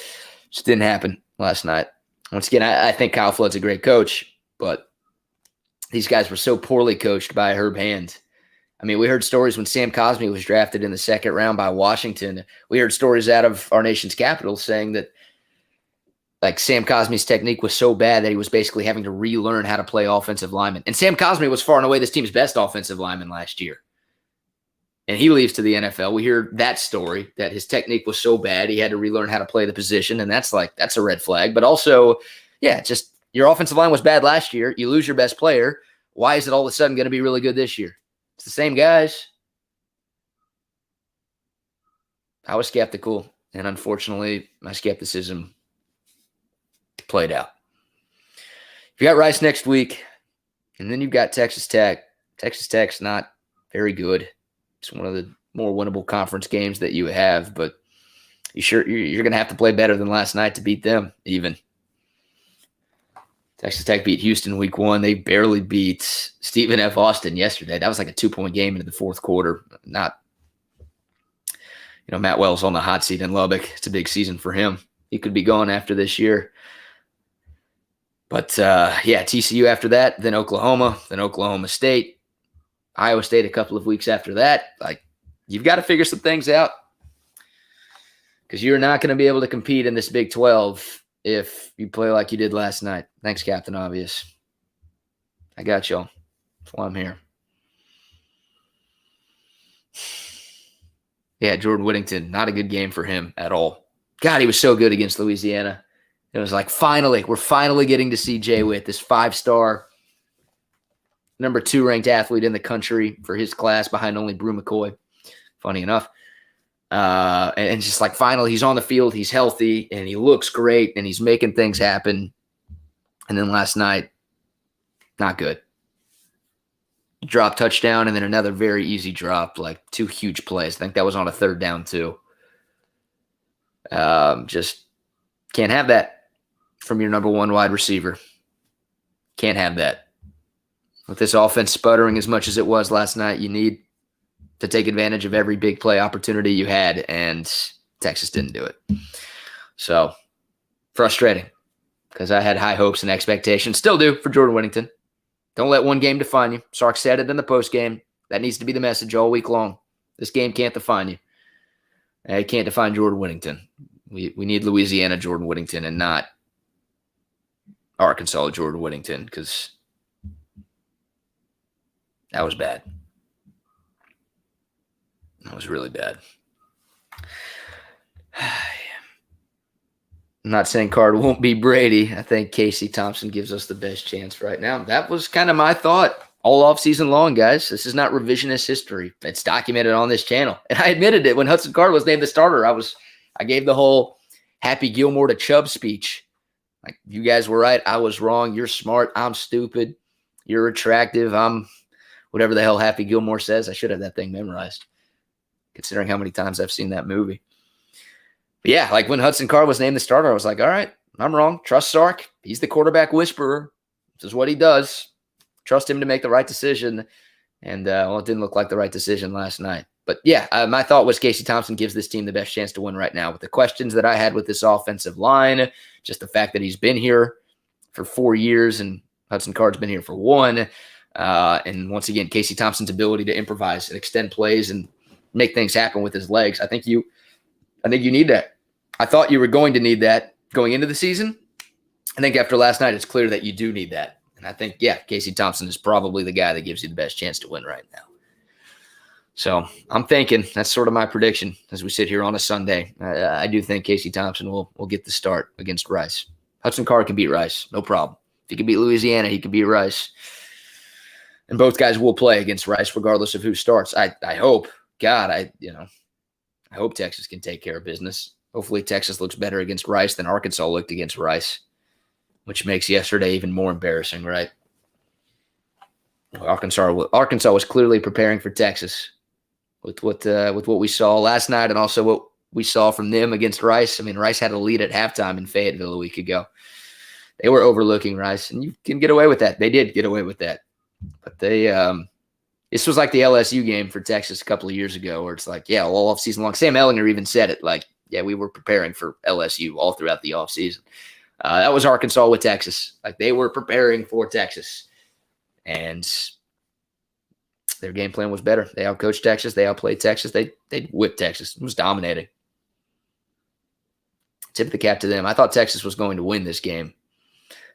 just didn't happen last night. Once again, I think Kyle Flood's a great coach, but these guys were so poorly coached by Herb Hand. I mean, we heard stories when Sam Cosmi was drafted in the second round by Washington. We heard stories out of our nation's capital saying that, like, Sam Cosmi's technique was so bad that he was basically having to relearn how to play offensive lineman. And Sam Cosmi was far and away this team's best offensive lineman last year. And he leaves to the NFL. We hear that story, that his technique was so bad he had to relearn how to play the position, and that's a red flag. But also, yeah, just your offensive line was bad last year. You lose your best player. Why is it all of a sudden going to be really good this year? It's the same guys. I was skeptical, and unfortunately, my skepticism played out. If you got Rice next week, And then you've got Texas Tech. Texas Tech's not very good. It's one of the more winnable conference games that you have, but you're going to have to play better than last night to beat them even. Texas Tech beat Houston week 1. They barely beat Stephen F. Austin yesterday. That was like a 2-point game into the fourth quarter. Matt Wells on the hot seat in Lubbock. It's a big season for him. He could be gone after this year. But, TCU after that, then Oklahoma, then Oklahoma State, Iowa State a couple of weeks after that. Like, you've got to figure some things out because you're not going to be able to compete in this Big 12 if you play like you did last night. Thanks, Captain Obvious. I got y'all. That's why I'm here. Yeah, Jordan Whittington, not a good game for him at all. God, he was so good against Louisiana. It was like, we're finally getting to see Jay Witt, this 5-star, number 2 ranked athlete in the country for his class behind only Brew McCoy, funny enough. And just like finally he's on the field, he's healthy, and he looks great, and he's making things happen. And then last night, not good. Drop touchdown, and then another very easy drop, like 2 huge plays. I think that was on a 3rd down too. Just can't have that from your number 1 wide receiver. Can't have that. With this offense sputtering as much as it was last night, you need to take advantage of every big play opportunity you had, and Texas didn't do it. So, frustrating, because I had high hopes and expectations. Still do for Jordan Whittington. Don't let one game define you. Sark said it in the postgame. That needs to be the message all week long. This game can't define you. It can't define Jordan Whittington. We need Louisiana Jordan Whittington and not Arkansas Jordan Whittington, because that was bad. That was really bad. I'm not saying Card won't be Brady. I think Casey Thompson gives us the best chance right now. That was kind of my thought all offseason long, guys. This is not revisionist history. It's documented on this channel. And I admitted it when Hudson Card was named the starter. I gave the whole Happy Gilmore to Chubb speech. Like, you guys were right. I was wrong. You're smart. I'm stupid. You're attractive. I'm whatever the hell Happy Gilmore says. I should have that thing memorized, considering how many times I've seen that movie. But yeah, like when Hudson Card was named the starter, I was like, all right, I'm wrong. Trust Sark. He's the quarterback whisperer. This is what he does. Trust him to make the right decision. And, it didn't look like the right decision last night. But yeah, my thought was Casey Thompson gives this team the best chance to win right now. With the questions that I had with this offensive line, just the fact that he's been here for 4 years and Hudson Card's been here for 1. And once again, Casey Thompson's ability to improvise and extend plays and make things happen with his legs. I think you need that. I thought you were going to need that going into the season. I think after last night, it's clear that you do need that. And I think, Casey Thompson is probably the guy that gives you the best chance to win right now. So I'm thinking that's sort of my prediction as we sit here on a Sunday. I do think Casey Thompson will get the start against Rice. Hudson Card can beat Rice, no problem. If he can beat Louisiana, he can beat Rice. And both guys will play against Rice regardless of who starts. I hope. God, I hope Texas can take care of business. Hopefully Texas looks better against Rice than Arkansas looked against Rice, which makes yesterday even more embarrassing, right? Arkansas was clearly preparing for Texas with what we saw last night and also what we saw from them against Rice. I mean, Rice had a lead at halftime in Fayetteville a week ago. They were overlooking Rice, and you can get away with that. They did get away with that. But this was like the LSU game for Texas a couple of years ago, where it's like, all offseason long. Sam Ehlinger even said it, like, we were preparing for LSU all throughout the offseason. That was Arkansas with Texas. Like, they were preparing for Texas. And their game plan was better. They outcoached Texas. They outplayed Texas. They whipped Texas. It was dominating. Tip the cap to them. I thought Texas was going to win this game.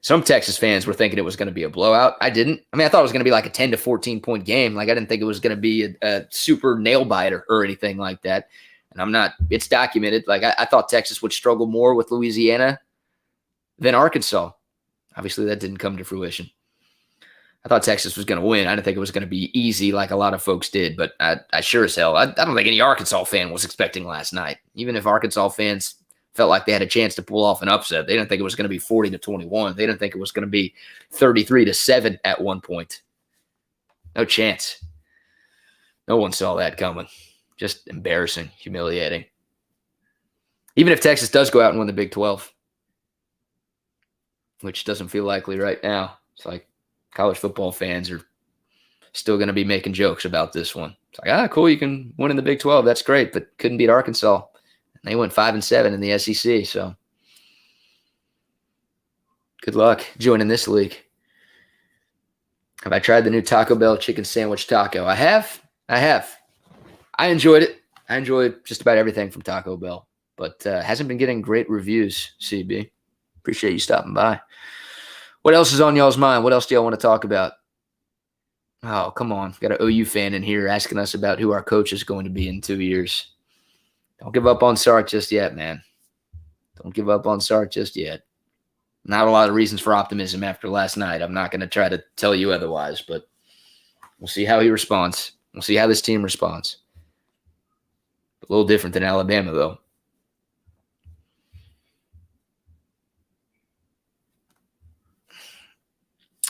Some Texas fans were thinking it was going to be a blowout. I didn't. I mean, I thought it was going to be like a 10 to 14 point game. Like, I didn't think it was going to be a super nail biter or anything like that. And I'm not, it's documented. Like, I thought Texas would struggle more with Louisiana than Arkansas. Obviously, that didn't come to fruition. I thought Texas was going to win. I didn't think it was going to be easy like a lot of folks did, but I sure as hell, I don't think any Arkansas fan was expecting last night. Even if Arkansas fans felt like they had a chance to pull off an upset. They didn't think it was going to be 40-21. They didn't think it was going to be 33-7 at one point. No chance. No one saw that coming. Just embarrassing, humiliating. Even if Texas does go out and win the Big 12, which doesn't feel likely right now, it's like college football fans are still going to be making jokes about this one. It's like, cool, you can win in the Big 12. That's great, but couldn't beat Arkansas. And they went 5-7 in the SEC, so good luck joining this league. Have I tried the new Taco Bell chicken sandwich taco? I have. I enjoyed it. I enjoyed just about everything from Taco Bell, but hasn't been getting great reviews, CB. Appreciate you stopping by. What else is on y'all's mind? What else do y'all want to talk about? Oh, come on. Got an OU fan in here asking us about who our coach is going to be in 2 years. Don't give up on Sark just yet, man. Don't give up on Sark just yet. Not a lot of reasons for optimism after last night. I'm not going to try to tell you otherwise, but we'll see how he responds. We'll see how this team responds. A little different than Alabama, though.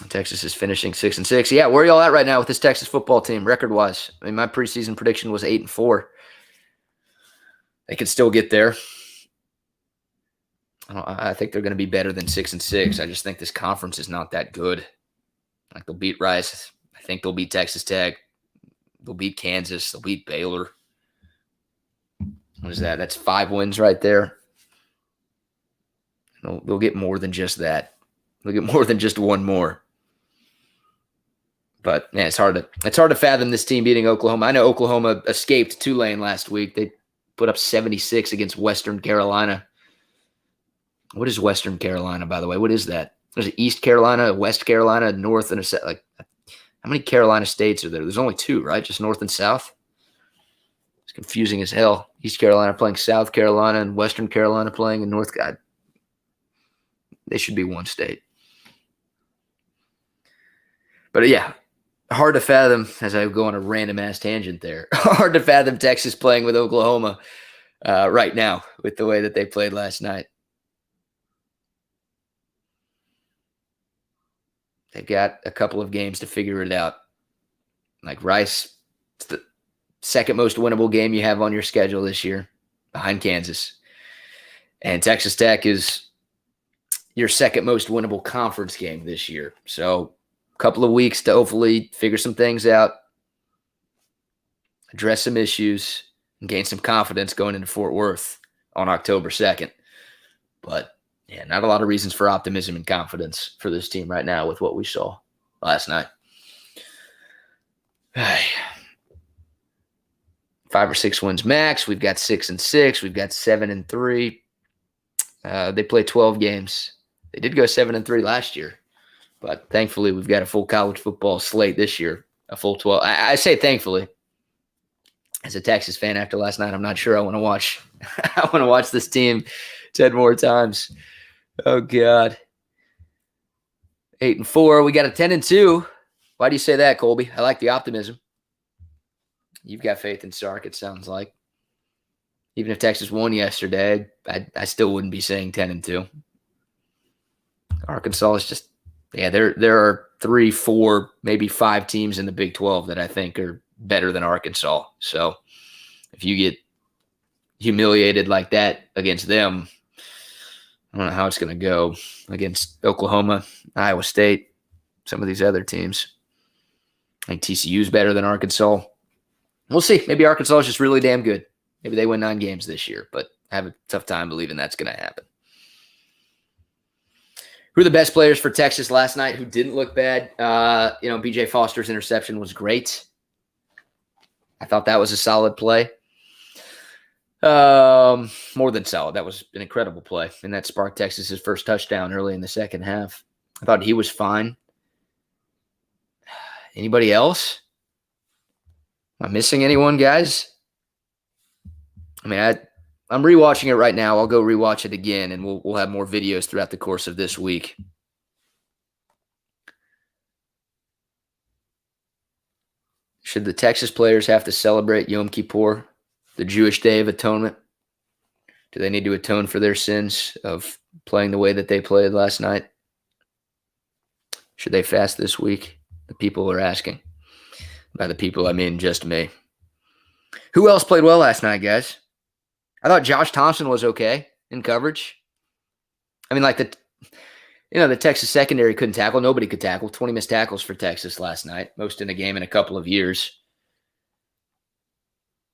Texas is finishing 6-6. Yeah, where are y'all at right now with this Texas football team, record-wise? I mean, my preseason prediction was 8-4. They could still get there. I think they're going to be better than 6-6. I just think this conference is not that good. Like, they'll beat Rice. I think they'll beat Texas Tech. They'll beat Kansas. They'll beat Baylor. What is that? That's 5 wins right there. They'll get more than just that. They'll get more than just one more. But man, it's hard to fathom this team beating Oklahoma. I know Oklahoma escaped Tulane last week. They put up 76 against Western Carolina. What is Western Carolina, by the way? What is that? There's East Carolina, West Carolina, North, and like, how many Carolina states are there? There's only 2, right? Just North and South. It's confusing as hell. East Carolina playing South Carolina and Western Carolina playing in North. God, they should be one state. But yeah, hard to fathom, as I go on a random ass tangent there, hard to fathom Texas playing with Oklahoma right now with the way that they played last night. They've got a couple of games to figure it out. Like Rice, it's the second most winnable game you have on your schedule this year, behind Kansas. And Texas Tech is your second most winnable conference game this year. So a couple of weeks to hopefully figure some things out, address some issues, and gain some confidence going into Fort Worth on October 2nd. But yeah, not a lot of reasons for optimism and confidence for this team right now with what we saw last night. 5 or 6 wins max. We've got 6-6. We've got 7-3. They play 12 games. They did go 7-3 last year, but thankfully we've got a full college football slate this year, a full 12. I say thankfully. As a Texas fan after last night, I'm not sure I want to watch. I want to watch this team 10 more times. Oh God. 8-4. We got a 10-2. Why do you say that, Colby? I like the optimism. You've got faith in Sark, it sounds like. Even if Texas won yesterday, I still wouldn't be saying 10-2. Arkansas is just, yeah, there are 3, 4, maybe 5 teams in the Big 12 that I think are better than Arkansas. So if you get humiliated like that against them, I don't know how it's going to go against Oklahoma, Iowa State, some of these other teams. I think TCU's better than Arkansas. We'll see. Maybe Arkansas is just really damn good. Maybe they win 9 games this year, but I have a tough time believing that's going to happen. Who are the best players for Texas last night who didn't look bad? BJ Foster's interception was great. I thought that was a solid play. More than solid. That was an incredible play, and that sparked Texas's first touchdown early in the second half. I thought he was fine. Anybody else? Am I missing anyone, guys? I mean, I'm rewatching it right now. I'll go rewatch it again, and we'll have more videos throughout the course of this week. Should the Texas players have to celebrate Yom Kippur, the Jewish Day of Atonement, Do they need to atone for their sins of playing the way that they played last night? Should they fast this week? The people are asking. By the people, I mean just me. Who else played well last night, guys? I thought Josh Thompson was okay in coverage. I mean, like the Texas secondary couldn't tackle. Nobody could tackle. 20 missed tackles for Texas last night, most in a game in a couple of years.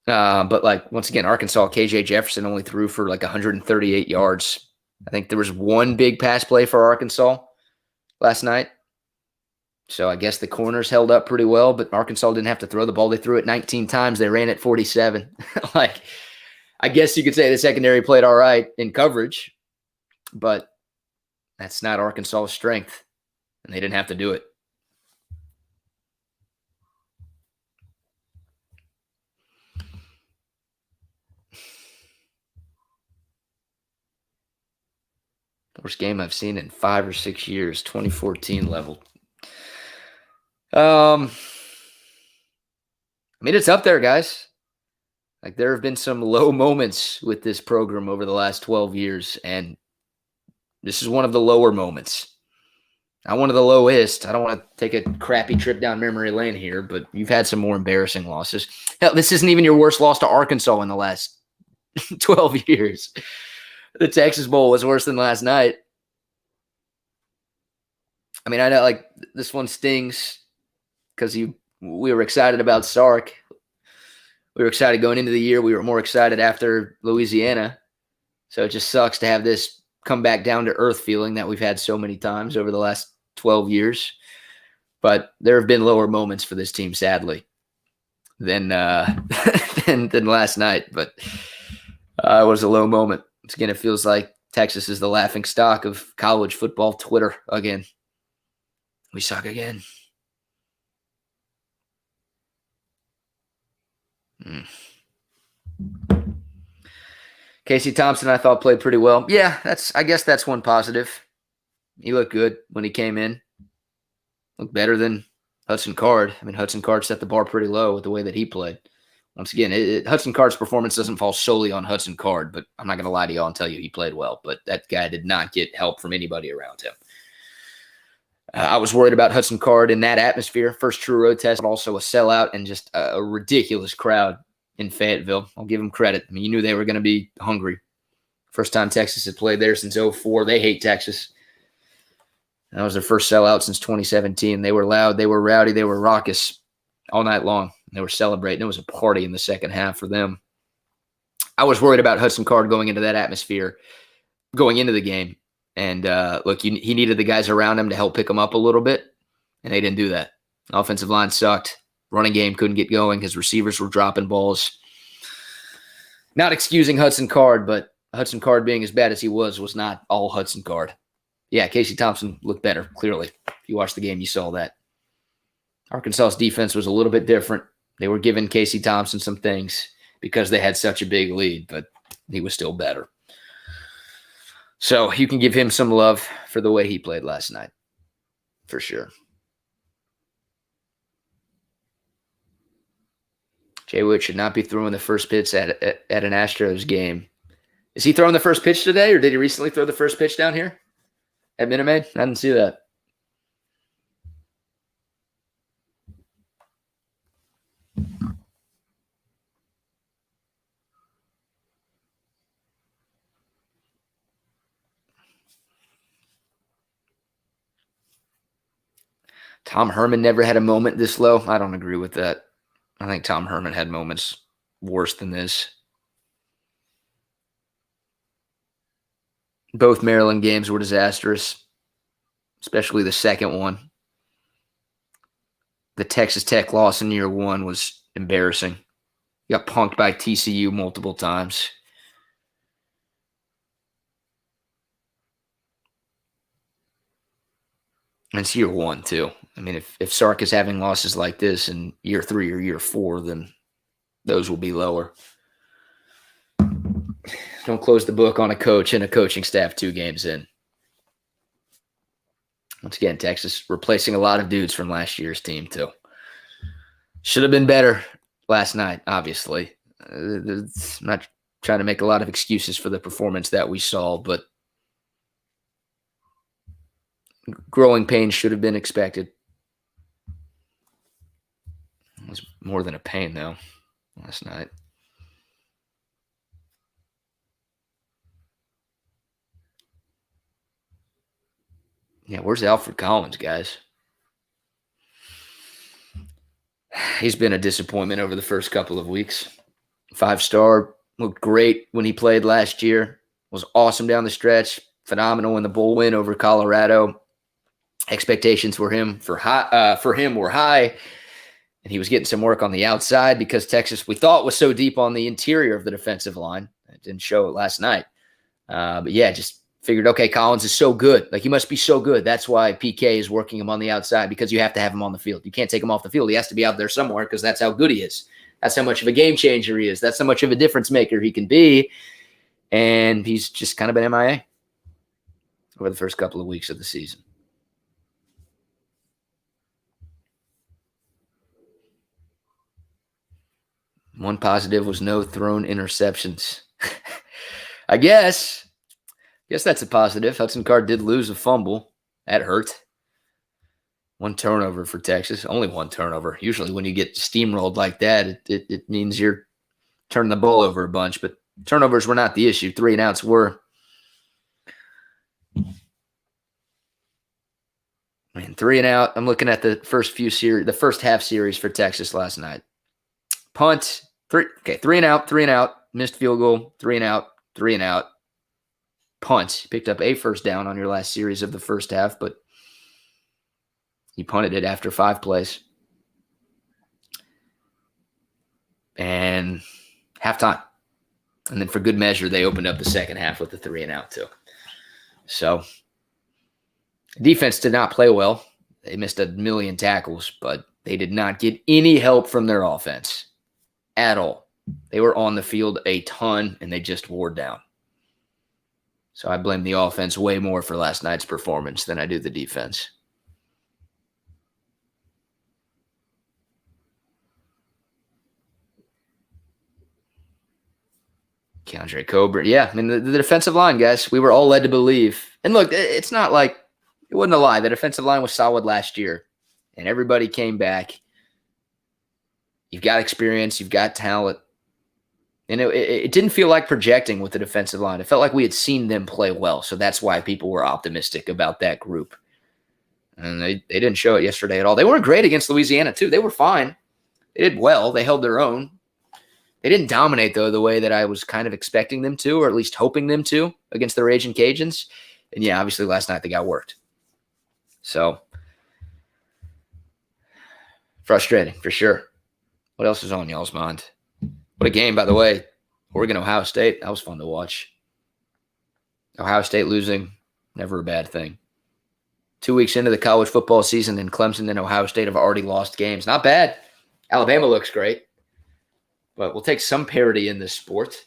But like once again, Arkansas, KJ Jefferson only threw for like 138 yards. I think there was one big pass play for Arkansas last night. So I guess the corners held up pretty well, but Arkansas didn't have to throw the ball. They threw it 19 times. They ran it 47. Like, I guess you could say the secondary played all right in coverage, but that's not Arkansas's strength, and they didn't have to do it. Worst game I've seen in 5 or 6 years, 2014 level. I mean, it's up there, guys. Like, there have been some low moments with this program over the last 12 years, and this is one of the lower moments. Not one of the lowest. I don't want to take a crappy trip down memory lane here, but you've had some more embarrassing losses. Hell, this isn't even your worst loss to Arkansas in the last 12 years. The Texas Bowl was worse than last night. I mean, I know like this one stings because we were excited about Sark. We were excited going into the year. We were more excited after Louisiana. So it just sucks to have this come back down to earth feeling that we've had so many times over the last 12 years. But there have been lower moments for this team, sadly, than last night. But it was a low moment. Once again, it feels like Texas is the laughing stock of college football Twitter again. We suck again. Casey Thompson, I thought, played pretty well. Yeah, I guess that's one positive. He looked good when he came in. Looked better than Hudson Card. I mean, Hudson Card set the bar pretty low with the way that he played. Once again, Hudson Card's performance doesn't fall solely on Hudson Card, but I'm not going to lie to y'all and tell you he played well. But that guy did not get help from anybody around him. I was worried about Hudson Card in that atmosphere. First true road test, but also a sellout and just a ridiculous crowd in Fayetteville. I'll give them credit. I mean, you knew they were going to be hungry. First time Texas had played there since 2004. They hate Texas. That was their first sellout since 2017. They were loud. They were rowdy. They were raucous all night long. They were celebrating. It was a party in the second half for them. I was worried about Hudson Card going into that atmosphere, going into the game. And look, he needed the guys around him to help pick him up a little bit, and they didn't do that. Offensive line sucked. Running game couldn't get going. His receivers were dropping balls. Not excusing Hudson Card, but Hudson Card being as bad as he was not all Hudson Card. Yeah, Casey Thompson looked better, clearly. If you watched the game, you saw that. Arkansas's defense was a little bit different. They were giving Casey Thompson some things because they had such a big lead, but he was still better. So you can give him some love for the way he played last night, for sure. Jay Wood should not be throwing the first pitch at an Astros game. Is he throwing the first pitch today, or did he recently throw the first pitch down here at Minute Maid? I didn't see that. Tom Herman never had a moment this low. I don't agree with that. I think Tom Herman had moments worse than this. Both Maryland games were disastrous, especially the second one. The Texas Tech loss in year one was embarrassing. You got punked by TCU multiple times. And it's year one, too. I mean, if Sark is having losses like this in year 3 or year 4, then those will be lower. Don't close the book on a coach and a coaching staff 2 games in. Once again, Texas replacing a lot of dudes from last year's team, too. Should have been better last night, obviously. It's not trying to make a lot of excuses for the performance that we saw, but growing pains should have been expected. It was more than a pain, though, last night. Yeah, where's Alfred Collins, guys? He's been a disappointment over the first couple of weeks. 5-star, looked great when he played last year. Was awesome down the stretch. Phenomenal in the bowl win over Colorado. Expectations for him were high, and he was getting some work on the outside because Texas, we thought, was so deep on the interior of the defensive line. It didn't show it last night. But yeah, just figured, okay, Collins is so good. Like, he must be so good. That's why PK is working him on the outside, because you have to have him on the field. You can't take him off the field. He has to be out there somewhere because that's how good he is. That's how much of a game changer he is. That's how much of a difference maker he can be. And he's just kind of been MIA over the first couple of weeks of the season. One positive was no thrown interceptions. I guess that's a positive. Hudson Card did lose a fumble. That hurt. One turnover for Texas. Only one turnover. Usually when you get steamrolled like that, it means you're turning the ball over a bunch. But turnovers were not the issue. 3-and-outs were. Man, 3-and-out. I'm looking at the first half series for Texas last night. Punt. 3-and-out. Missed field goal. 3-and-out. 3-and-out. Punt. Picked up a first down on your last series of the first half, but he punted it after 5 plays. And halftime. And then for good measure, they opened up the second half with the 3-and-out too. So defense did not play well. They missed a million tackles, but they did not get any help from their offense at all. They were on the field a ton, and they just wore down. So I blame the offense way more for last night's performance than I do the defense. Keandre Cobra. Yeah, I mean, the defensive line, guys, we were all led to believe. And look, it's not like, it wasn't a lie. The defensive line was solid last year, and everybody came back. You've got experience. You've got talent. And it didn't feel like projecting with the defensive line. It felt like we had seen them play well, so that's why people were optimistic about that group. And they didn't show it yesterday at all. They weren't great against Louisiana, too. They were fine. They did well. They held their own. They didn't dominate, though, the way that I was kind of expecting them to, or at least hoping them to, against the Raging Cajuns. And, yeah, obviously last night they got worked. So, frustrating, for sure. What else is on y'all's mind? What a game, by the way. Oregon, Ohio State. That was fun to watch. Ohio State losing, never a bad thing. 2 weeks into the college football season, and Clemson and Ohio State have already lost games. Not bad. Alabama looks great. But we'll take some parity in this sport.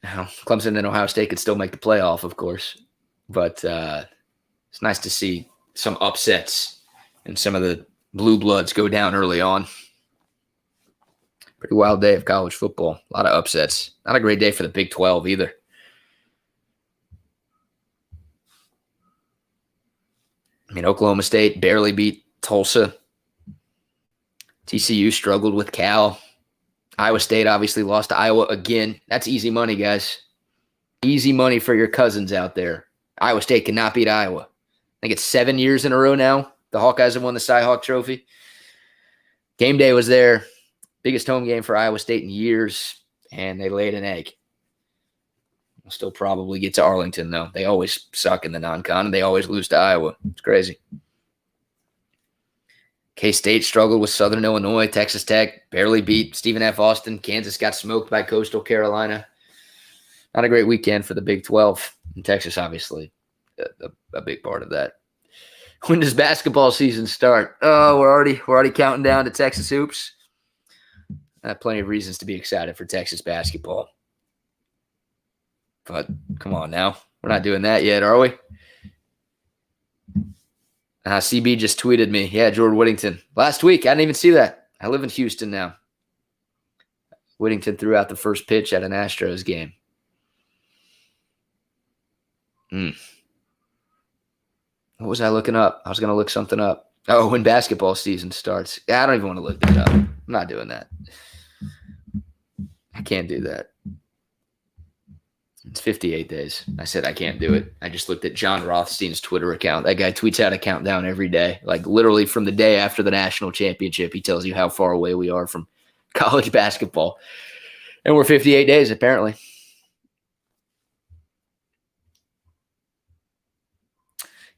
Now, Clemson and Ohio State could still make the playoff, of course. But it's nice to see some upsets and some of the blue bloods go down early on. Pretty wild day of college football. A lot of upsets. Not a great day for the Big 12 either. I mean, Oklahoma State barely beat Tulsa. TCU struggled with Cal. Iowa State obviously lost to Iowa again. That's easy money, guys. Easy money for your cousins out there. Iowa State cannot beat Iowa. I think it's 7 years in a row now. The Hawkeyes have won the Cy-Hawk Trophy. Game day was there. Biggest home game for Iowa State in years, and they laid an egg. We'll still probably get to Arlington, though. They always suck in the non-con, and they always lose to Iowa. It's crazy. K-State struggled with Southern Illinois. Texas Tech barely beat Stephen F. Austin. Kansas got smoked by Coastal Carolina. Not a great weekend for the Big 12. And Texas, obviously, a big part of that. When does basketball season start? Oh, we're already counting down to Texas hoops. I have plenty of reasons to be excited for Texas basketball. But come on now. We're not doing that yet, are we? CB just tweeted me. Yeah, Jordan Whittington. Last week. I didn't even see that. I live in Houston now. Whittington threw out the first pitch at an Astros game. What was I looking up? I was going to look something up. Oh, when basketball season starts. I don't even want to look that up. I'm not doing that. I can't do that. It's 58 days. I said I can't do it. I just looked at John Rothstein's Twitter account. That guy tweets out a countdown every day. Like literally from the day after the national championship, he tells you how far away we are from college basketball. And we're 58 days, apparently.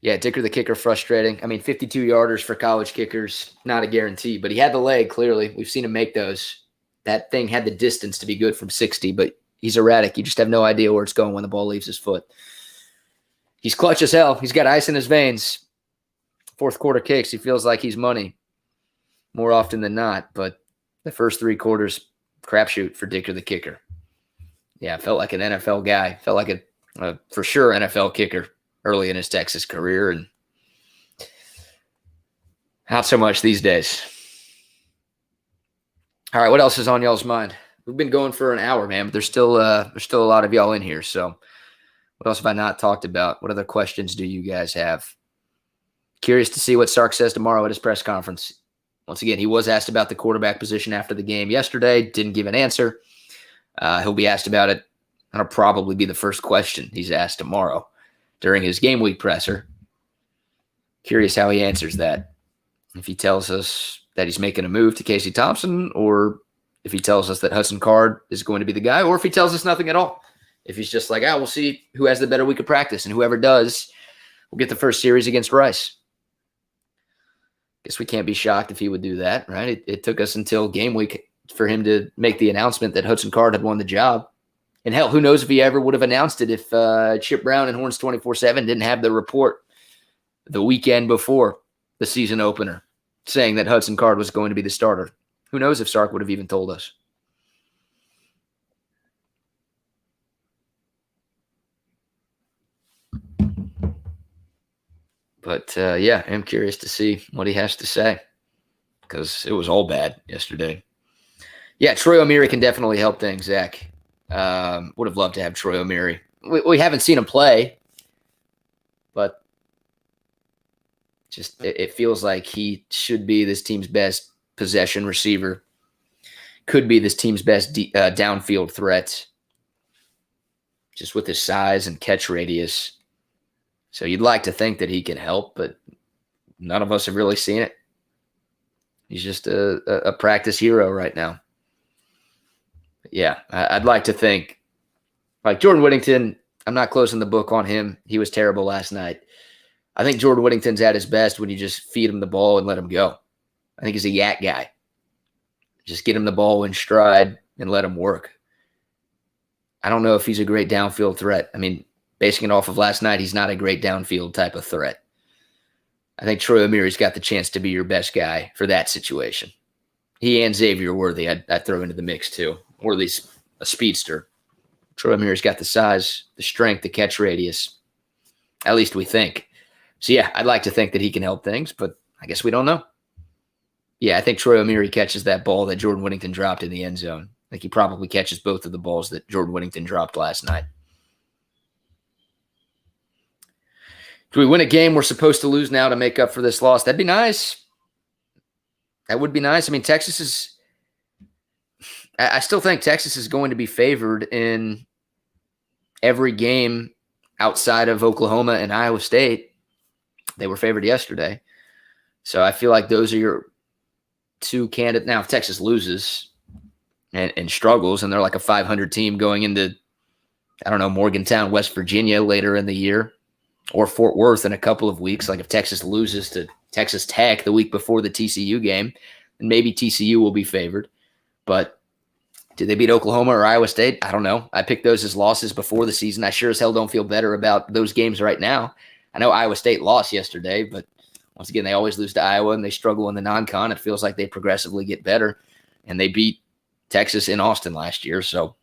Yeah, Dicker the kicker, frustrating. I mean, 52-yarders for college kickers, not a guarantee. But he had the leg, clearly. We've seen him make those. That thing had the distance to be good from 60, but he's erratic. You just have no idea where it's going when the ball leaves his foot. He's clutch as hell. He's got ice in his veins. Fourth quarter kicks. He feels like he's money more often than not. But the first 3 quarters, crapshoot for Dicker the kicker. Yeah, felt like an NFL guy. Felt like a for sure NFL kicker early in his Texas career. And not so much these days. All right, what else is on y'all's mind? We've been going for an hour, man, but there's still a lot of y'all in here. So what else have I not talked about? What other questions do you guys have? Curious to see what Sark says tomorrow at his press conference. Once again, he was asked about the quarterback position after the game yesterday. Didn't give an answer. He'll be asked about it. That'll probably be the first question he's asked tomorrow during his game week presser. Curious how he answers that. If he tells us that he's making a move to Casey Thompson, or if he tells us that Hudson Card is going to be the guy, or if he tells us nothing at all. If he's just like, we'll see who has the better week of practice, and whoever does will get the first series against Rice. Guess we can't be shocked if he would do that, right? It took us until game week for him to make the announcement that Hudson Card had won the job. And hell, who knows if he ever would have announced it if Chip Brown and Horns 24/7 didn't have the report the weekend before the season opener saying that Hudson Card was going to be the starter. Who knows if Sark would have even told us. But, yeah, I'm curious to see what he has to say because it was all bad yesterday. Yeah, Troy O'Meara can definitely help things, Zach. Would have loved to have Troy O'Meara. We haven't seen him play, but just it feels like he should be this team's best possession receiver, could be this team's best downfield threat, just with his size and catch radius. So you'd like to think that he can help, but none of us have really seen it. He's just a practice hero right now. But yeah, I'd like to think, like Jordan Whittington, I'm not closing the book on him. He was terrible last night. I think Jordan Whittington's at his best when you just feed him the ball and let him go. I think he's a yak guy. Just get him the ball in stride and let him work. I don't know if he's a great downfield threat. I mean, basing it off of last night, he's not a great downfield type of threat. I think Troy O'Meara's got the chance to be your best guy for that situation. He and Xavier Worthy, I'd throw into the mix too. Worthy's a speedster. Troy O'Meara's got the size, the strength, the catch radius. At least we think. So, yeah, I'd like to think that he can help things, but I guess we don't know. Yeah, I think Troy O'Meara catches that ball that Jordan Whittington dropped in the end zone. I think he probably catches both of the balls that Jordan Whittington dropped last night. Do we win a game we're supposed to lose now to make up for this loss? That'd be nice. That would be nice. I mean, I still think Texas is going to be favored in every game outside of Oklahoma and Iowa State. They were favored yesterday. So I feel like those are your two candidates. Now, if Texas loses and struggles, and they're like a 500 team going into, I don't know, Morgantown, West Virginia later in the year, or Fort Worth in a couple of weeks, like if Texas loses to Texas Tech the week before the TCU game, then maybe TCU will be favored. But did they beat Oklahoma or Iowa State? I don't know. I picked those as losses before the season. I sure as hell don't feel better about those games right now. I know Iowa State lost yesterday, but once again, they always lose to Iowa and they struggle in the non-con. It feels like they progressively get better, and they beat Texas in Austin last year. So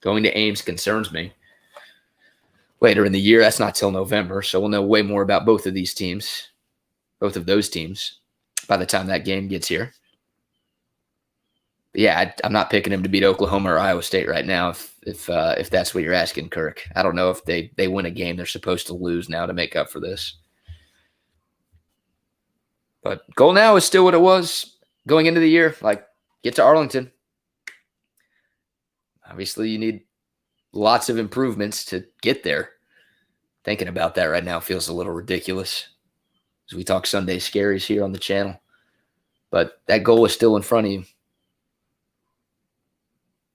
going to Ames concerns me. Later in the year, that's not till November, so we'll know way more about both of these teams, both of those teams, by the time that game gets here. Yeah, I'm not picking him to beat Oklahoma or Iowa State right now. If that's what you're asking, Kirk. I don't know if they win a game they're supposed to lose now to make up for this. But goal now is still what it was going into the year. Like, get to Arlington. Obviously, you need lots of improvements to get there. Thinking about that right now feels a little ridiculous as we talk Sunday Scaries here on the channel. But that goal is still in front of you.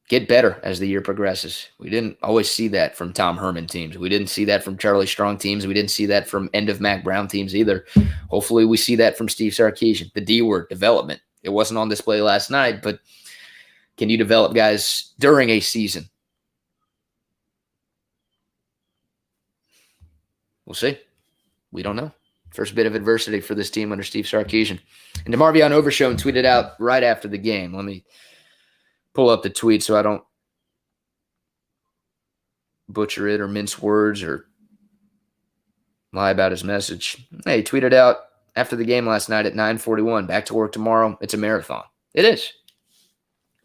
Get better as the year progresses. We didn't always see that from Tom Herman teams. We didn't see that from Charlie Strong teams. We didn't see that from end of Mac Brown teams either. Hopefully we see that from Steve Sarkisian. The D word, development. It wasn't on display last night, but can you develop guys during a season? We'll see. We don't know. First bit of adversity for this team under Steve Sarkisian. And DeMarvion Overshown tweeted out right after the game. Let me pull up the tweet so I don't butcher it or mince words or lie about his message. Hey, he tweeted out after the game last night at 9:41, back to work tomorrow. It's a marathon. It is.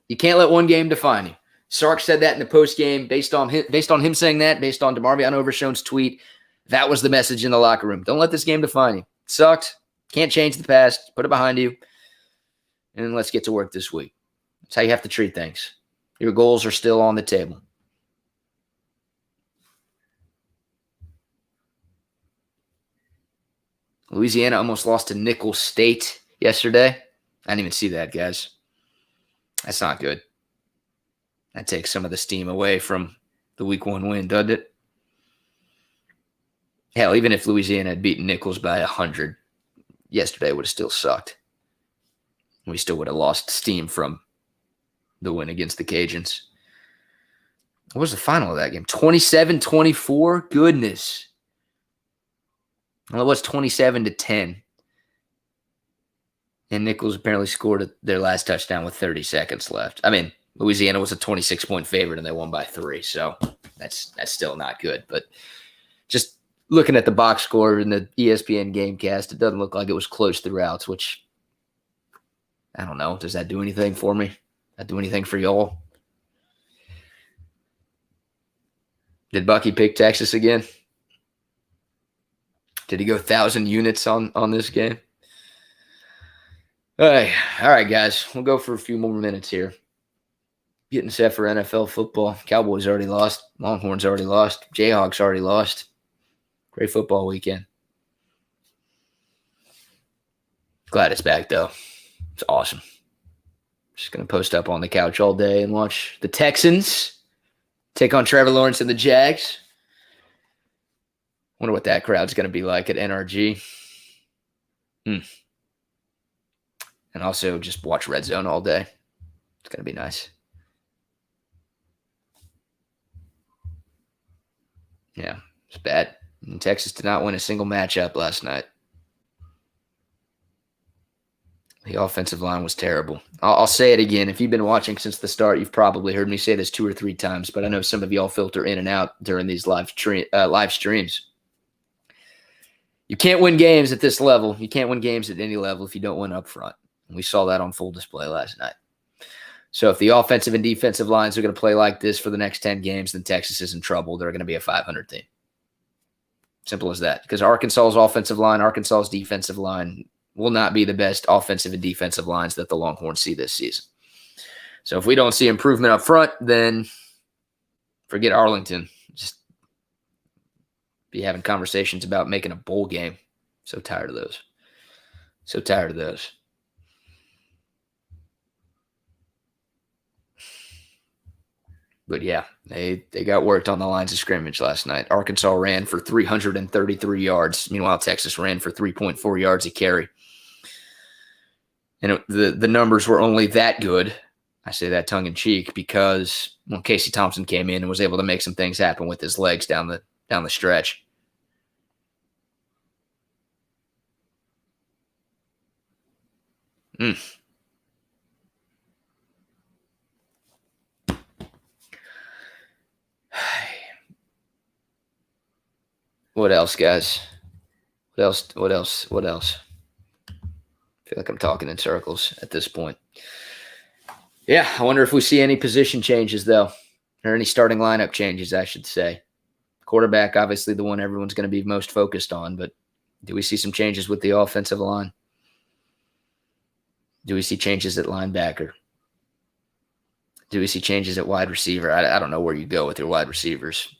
You can't let one game define you. Sark said that in the post game based on him saying that, based on DeMarvion Overshown's tweet. That was the message in the locker room. Don't let this game define you. It sucked. Can't change the past. Put it behind you. And then let's get to work this week. That's how you have to treat things. Your goals are still on the table. Louisiana almost lost to Nicholls State yesterday. I didn't even see that, guys. That's not good. That takes some of the steam away from the week 1 win, doesn't it? Hell, even if Louisiana had beaten Nicholls by 100, yesterday would have still sucked. We still would have lost steam from the win against the Cajuns. What was the final of that game? 27-24? Goodness. Well, it was 27-10. And Nicholls apparently scored their last touchdown with 30 seconds left. I mean, Louisiana was a 26-point favorite, and they won by 3. So that's still not good. But just looking at the box score in the ESPN Gamecast, it doesn't look like it was close throughout, which, I don't know. Does that do anything for me? Does that do anything for y'all? Did Bucky pick Texas again? Did he go 1,000 units on this game? All right, guys. We'll go for a few more minutes here. Getting set for NFL football. Cowboys already lost. Longhorns already lost. Jayhawks already lost. Great football weekend. Glad it's back, though. It's awesome. Just going to post up on the couch all day and watch the Texans take on Trevor Lawrence and the Jags. Wonder what that crowd's going to be like at NRG. And also just watch Red Zone all day. It's going to be nice. Yeah, it's bad. And Texas did not win a single matchup last night. The offensive line was terrible. I'll say it again. If you've been watching since the start, you've probably heard me say this 2 or 3 times, but I know some of y'all filter in and out during these live streams. You can't win games at this level. You can't win games at any level if you don't win up front. And we saw that on full display last night. So if the offensive and defensive lines are going to play like this for the next 10 games, then Texas is in trouble. They're going to be a 500 team. Simple as that. Because Arkansas's offensive line, Arkansas's defensive line will not be the best offensive and defensive lines that the Longhorns see this season. So if we don't see improvement up front, then forget Arlington. Just be having conversations about making a bowl game. So tired of those. So tired of those. But yeah, they got worked on the lines of scrimmage last night. Arkansas ran for 333 yards. Meanwhile, Texas ran for 3.4 yards a carry. And the numbers were only that good. I say that tongue-in-cheek because Casey Thompson came in and was able to make some things happen with his legs down the stretch. What else, guys? What else? I feel like I'm talking in circles at this point. Yeah, I wonder if we see any position changes, though, or any starting lineup changes, I should say. Quarterback, obviously, the one everyone's going to be most focused on, but do we see some changes with the offensive line? Do we see changes at linebacker? Do we see changes at wide receiver? I don't know where you go with your wide receivers.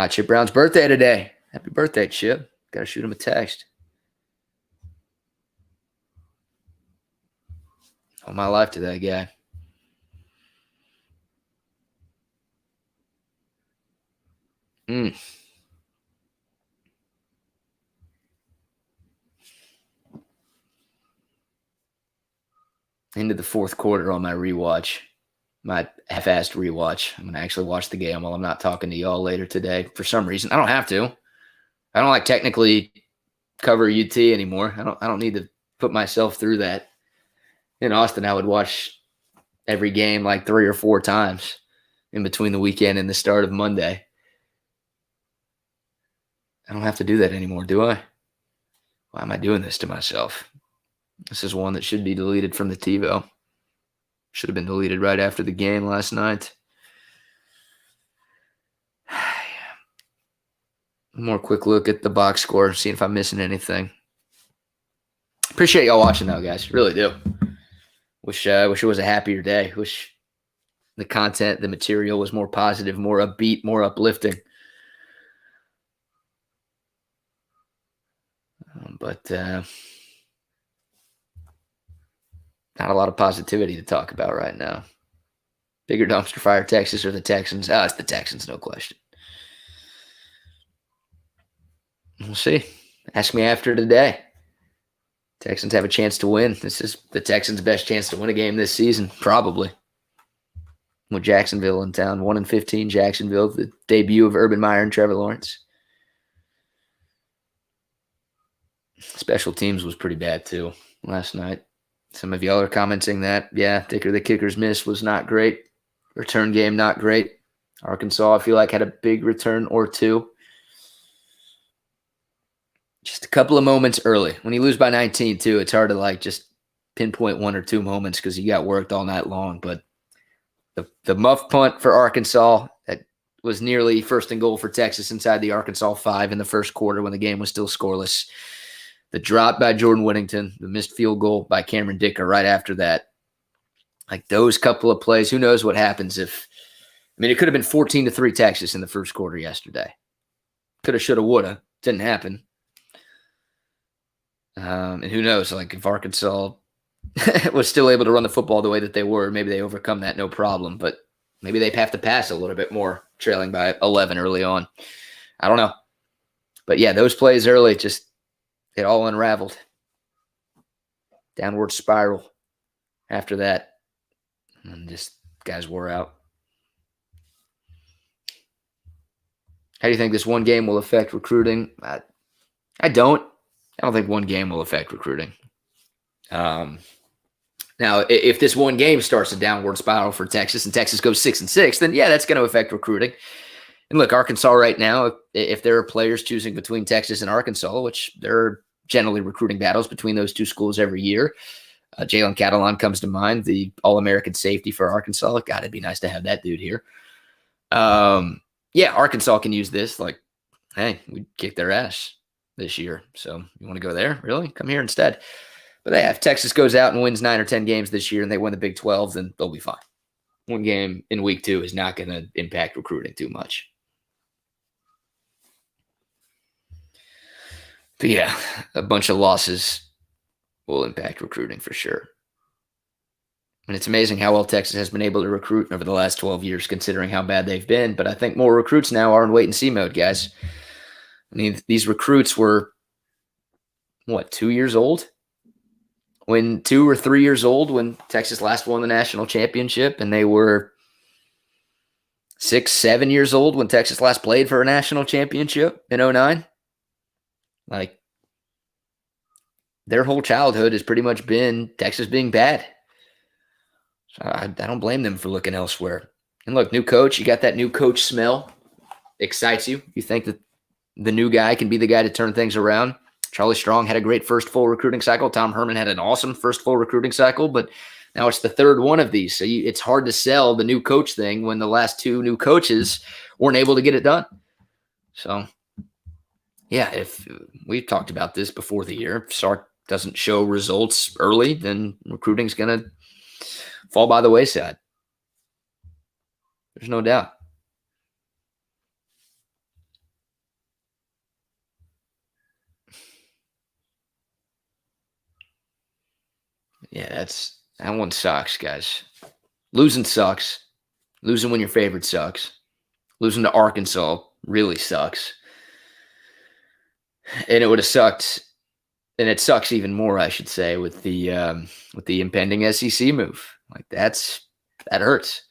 Chip Brown's birthday today. Happy birthday, Chip. Got to shoot him a text. All my life to that guy. Into the fourth quarter on my rewatch, my half-assed rewatch. I'm going to actually watch the game while I'm not talking to y'all later today. For some reason, I don't have to. I don't like technically cover UT anymore. I don't need to put myself through that. In Austin, I would watch every game like 3 or 4 times in between the weekend and the start of Monday. I don't have to do that anymore, do I? Why am I doing this to myself? This is one that should be deleted from the TiVo. Should have been deleted right after the game last night. One more quick look at the box score, see if I'm missing anything. Appreciate y'all watching, though, guys. Really do. Wish it was a happier day. Wish the content, the material was more positive, more upbeat, more uplifting. But not a lot of positivity to talk about right now. Bigger dumpster fire, Texas or the Texans? It's the Texans, no question. We'll see. Ask me after today. Texans have a chance to win. This is the Texans' best chance to win a game this season, probably. With Jacksonville in town, 1-15 Jacksonville, the debut of Urban Meyer and Trevor Lawrence. Special teams was pretty bad, too, last night. Some of y'all are commenting that, yeah, Dicker the kicker's miss was not great. Return game, not great. Arkansas, I feel like, had a big return or two. Just a couple of moments early. When you lose by 19, too, it's hard to, just pinpoint 1 or 2 moments because you got worked all night long. But the muff punt for Arkansas, that was nearly first and goal for Texas inside the Arkansas 5 in the first quarter when the game was still scoreless. The drop by Jordan Whittington, the missed field goal by Cameron Dicker right after that. Those couple of plays, who knows what happens if – it could have been 14-3 Texas in the first quarter yesterday. Coulda, shoulda, woulda. Didn't happen. And who knows, if Arkansas was still able to run the football the way that they were, maybe they overcome that no problem. But maybe they have to pass a little bit more, trailing by 11 early on. I don't know. But, yeah, those plays early just – it all unraveled. Downward spiral after that. And just guys wore out. How do you think this one game will affect recruiting? I don't think one game will affect recruiting. Now, if this one game starts a downward spiral for Texas and Texas goes 6-6, then, yeah, that's going to affect recruiting. And look, Arkansas right now, if there are players choosing between Texas and Arkansas, which there are generally recruiting battles between those two schools every year, Jalen Catalon comes to mind, the All-American safety for Arkansas. God, it'd be nice to have that dude here. Yeah, Arkansas can use this. Hey, we kicked their ass this year. So you want to go there? Really? Come here instead. But yeah, if Texas goes out and wins 9 or 10 games this year and they win the Big 12, then they'll be fine. One game in week 2 is not going to impact recruiting too much. But yeah, a bunch of losses will impact recruiting for sure. And it's amazing how well Texas has been able to recruit over the last 12 years, considering how bad they've been. But I think more recruits now are in wait-and-see mode, guys. These recruits were, 2 years old? 2 or 3 years old when Texas last won the national championship, and they were 6, 7 years old when Texas last played for a national championship in 2009. Their whole childhood has pretty much been Texas being bad. So I don't blame them for looking elsewhere. And look, new coach, you got that new coach smell. Excites you. You think that the new guy can be the guy to turn things around. Charlie Strong had a great first full recruiting cycle. Tom Herman had an awesome first full recruiting cycle, but now it's the third one of these. So it's hard to sell the new coach thing when the last two new coaches weren't able to get it done. So, yeah, if we talked about this before the year, if Sark doesn't show results early, then recruiting's going to fall by the wayside. There's no doubt. Yeah, that one sucks, guys. Losing sucks. Losing when your favorite sucks. Losing to Arkansas really sucks. And it would have sucked, and it sucks even more, I should say, with the impending SEC move. Like that hurts.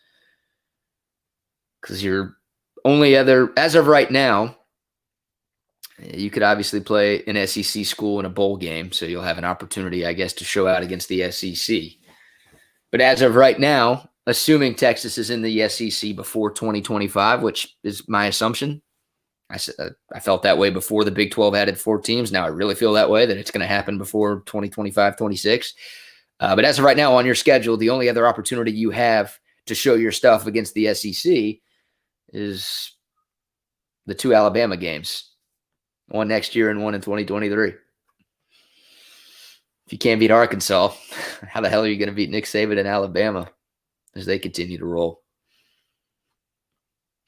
Because you're only as of right now, you could obviously play an SEC school in a bowl game, so you'll have an opportunity, I guess, to show out against the SEC. But as of right now, assuming Texas is in the SEC before 2025, which is my assumption, I felt that way before the Big 12 added 4 teams. Now I really feel that way, that it's going to happen before 2025, 26. But as of right now on your schedule, the only other opportunity you have to show your stuff against the SEC is the 2 Alabama games. One next year and one in 2023. If you can't beat Arkansas, how the hell are you going to beat Nick Saban in Alabama as they continue to roll?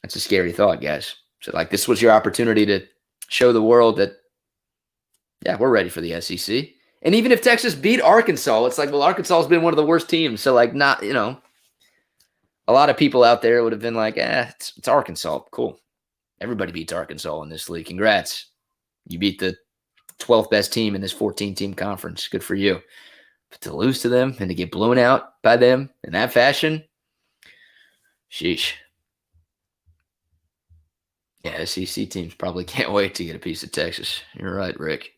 That's a scary thought, guys. So, this was your opportunity to show the world that, yeah, we're ready for the SEC. And even if Texas beat Arkansas, it's well, Arkansas has been one of the worst teams. So, not, a lot of people out there would have been like, it's Arkansas. Cool. Everybody beats Arkansas in this league. Congrats. You beat the 12th best team in this 14-team conference. Good for you. But to lose to them and to get blown out by them in that fashion, sheesh. Yeah, SEC teams probably can't wait to get a piece of Texas. You're right, Rick.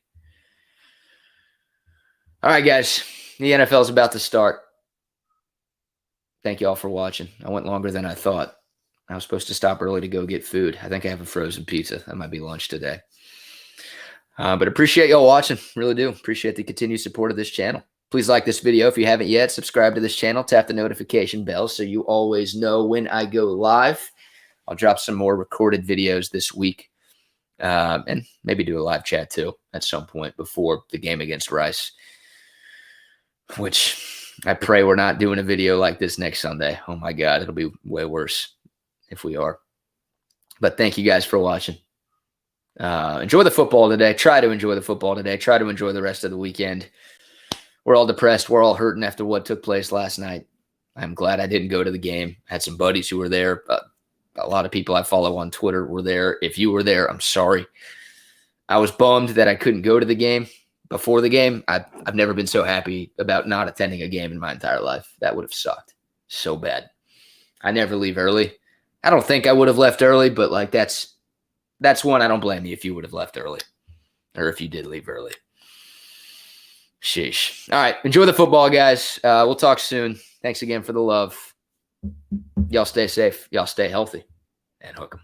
All right, guys. The NFL is about to start. Thank you all for watching. I went longer than I thought. I was supposed to stop early to go get food. I think I have a frozen pizza. That might be lunch today. But appreciate y'all watching. Really do. Appreciate the continued support of this channel. Please like this video if you haven't yet. Subscribe to this channel. Tap the notification bell so you always know when I go live. I'll drop some more recorded videos this week. And maybe do a live chat too at some point before the game against Rice. Which I pray we're not doing a video like this next Sunday. Oh my God, it'll be way worse if we are. But thank you guys for watching. Enjoy the football today. Try to enjoy the football today. Try to enjoy the rest of the weekend. We're all depressed. We're all hurting after what took place last night. I'm glad I didn't go to the game. I had some buddies who were there. A lot of people I follow on Twitter were there. If you were there, I'm sorry. I was bummed that I couldn't go to the game before the game. I've never been so happy about not attending a game in my entire life. That would have sucked so bad. I never leave early. I don't think I would have left early, but that's one I don't blame you if you would have left early or if you did leave early. Sheesh. All right. Enjoy the football, guys. We'll talk soon. Thanks again for the love. Y'all stay safe. Y'all stay healthy and hook 'em.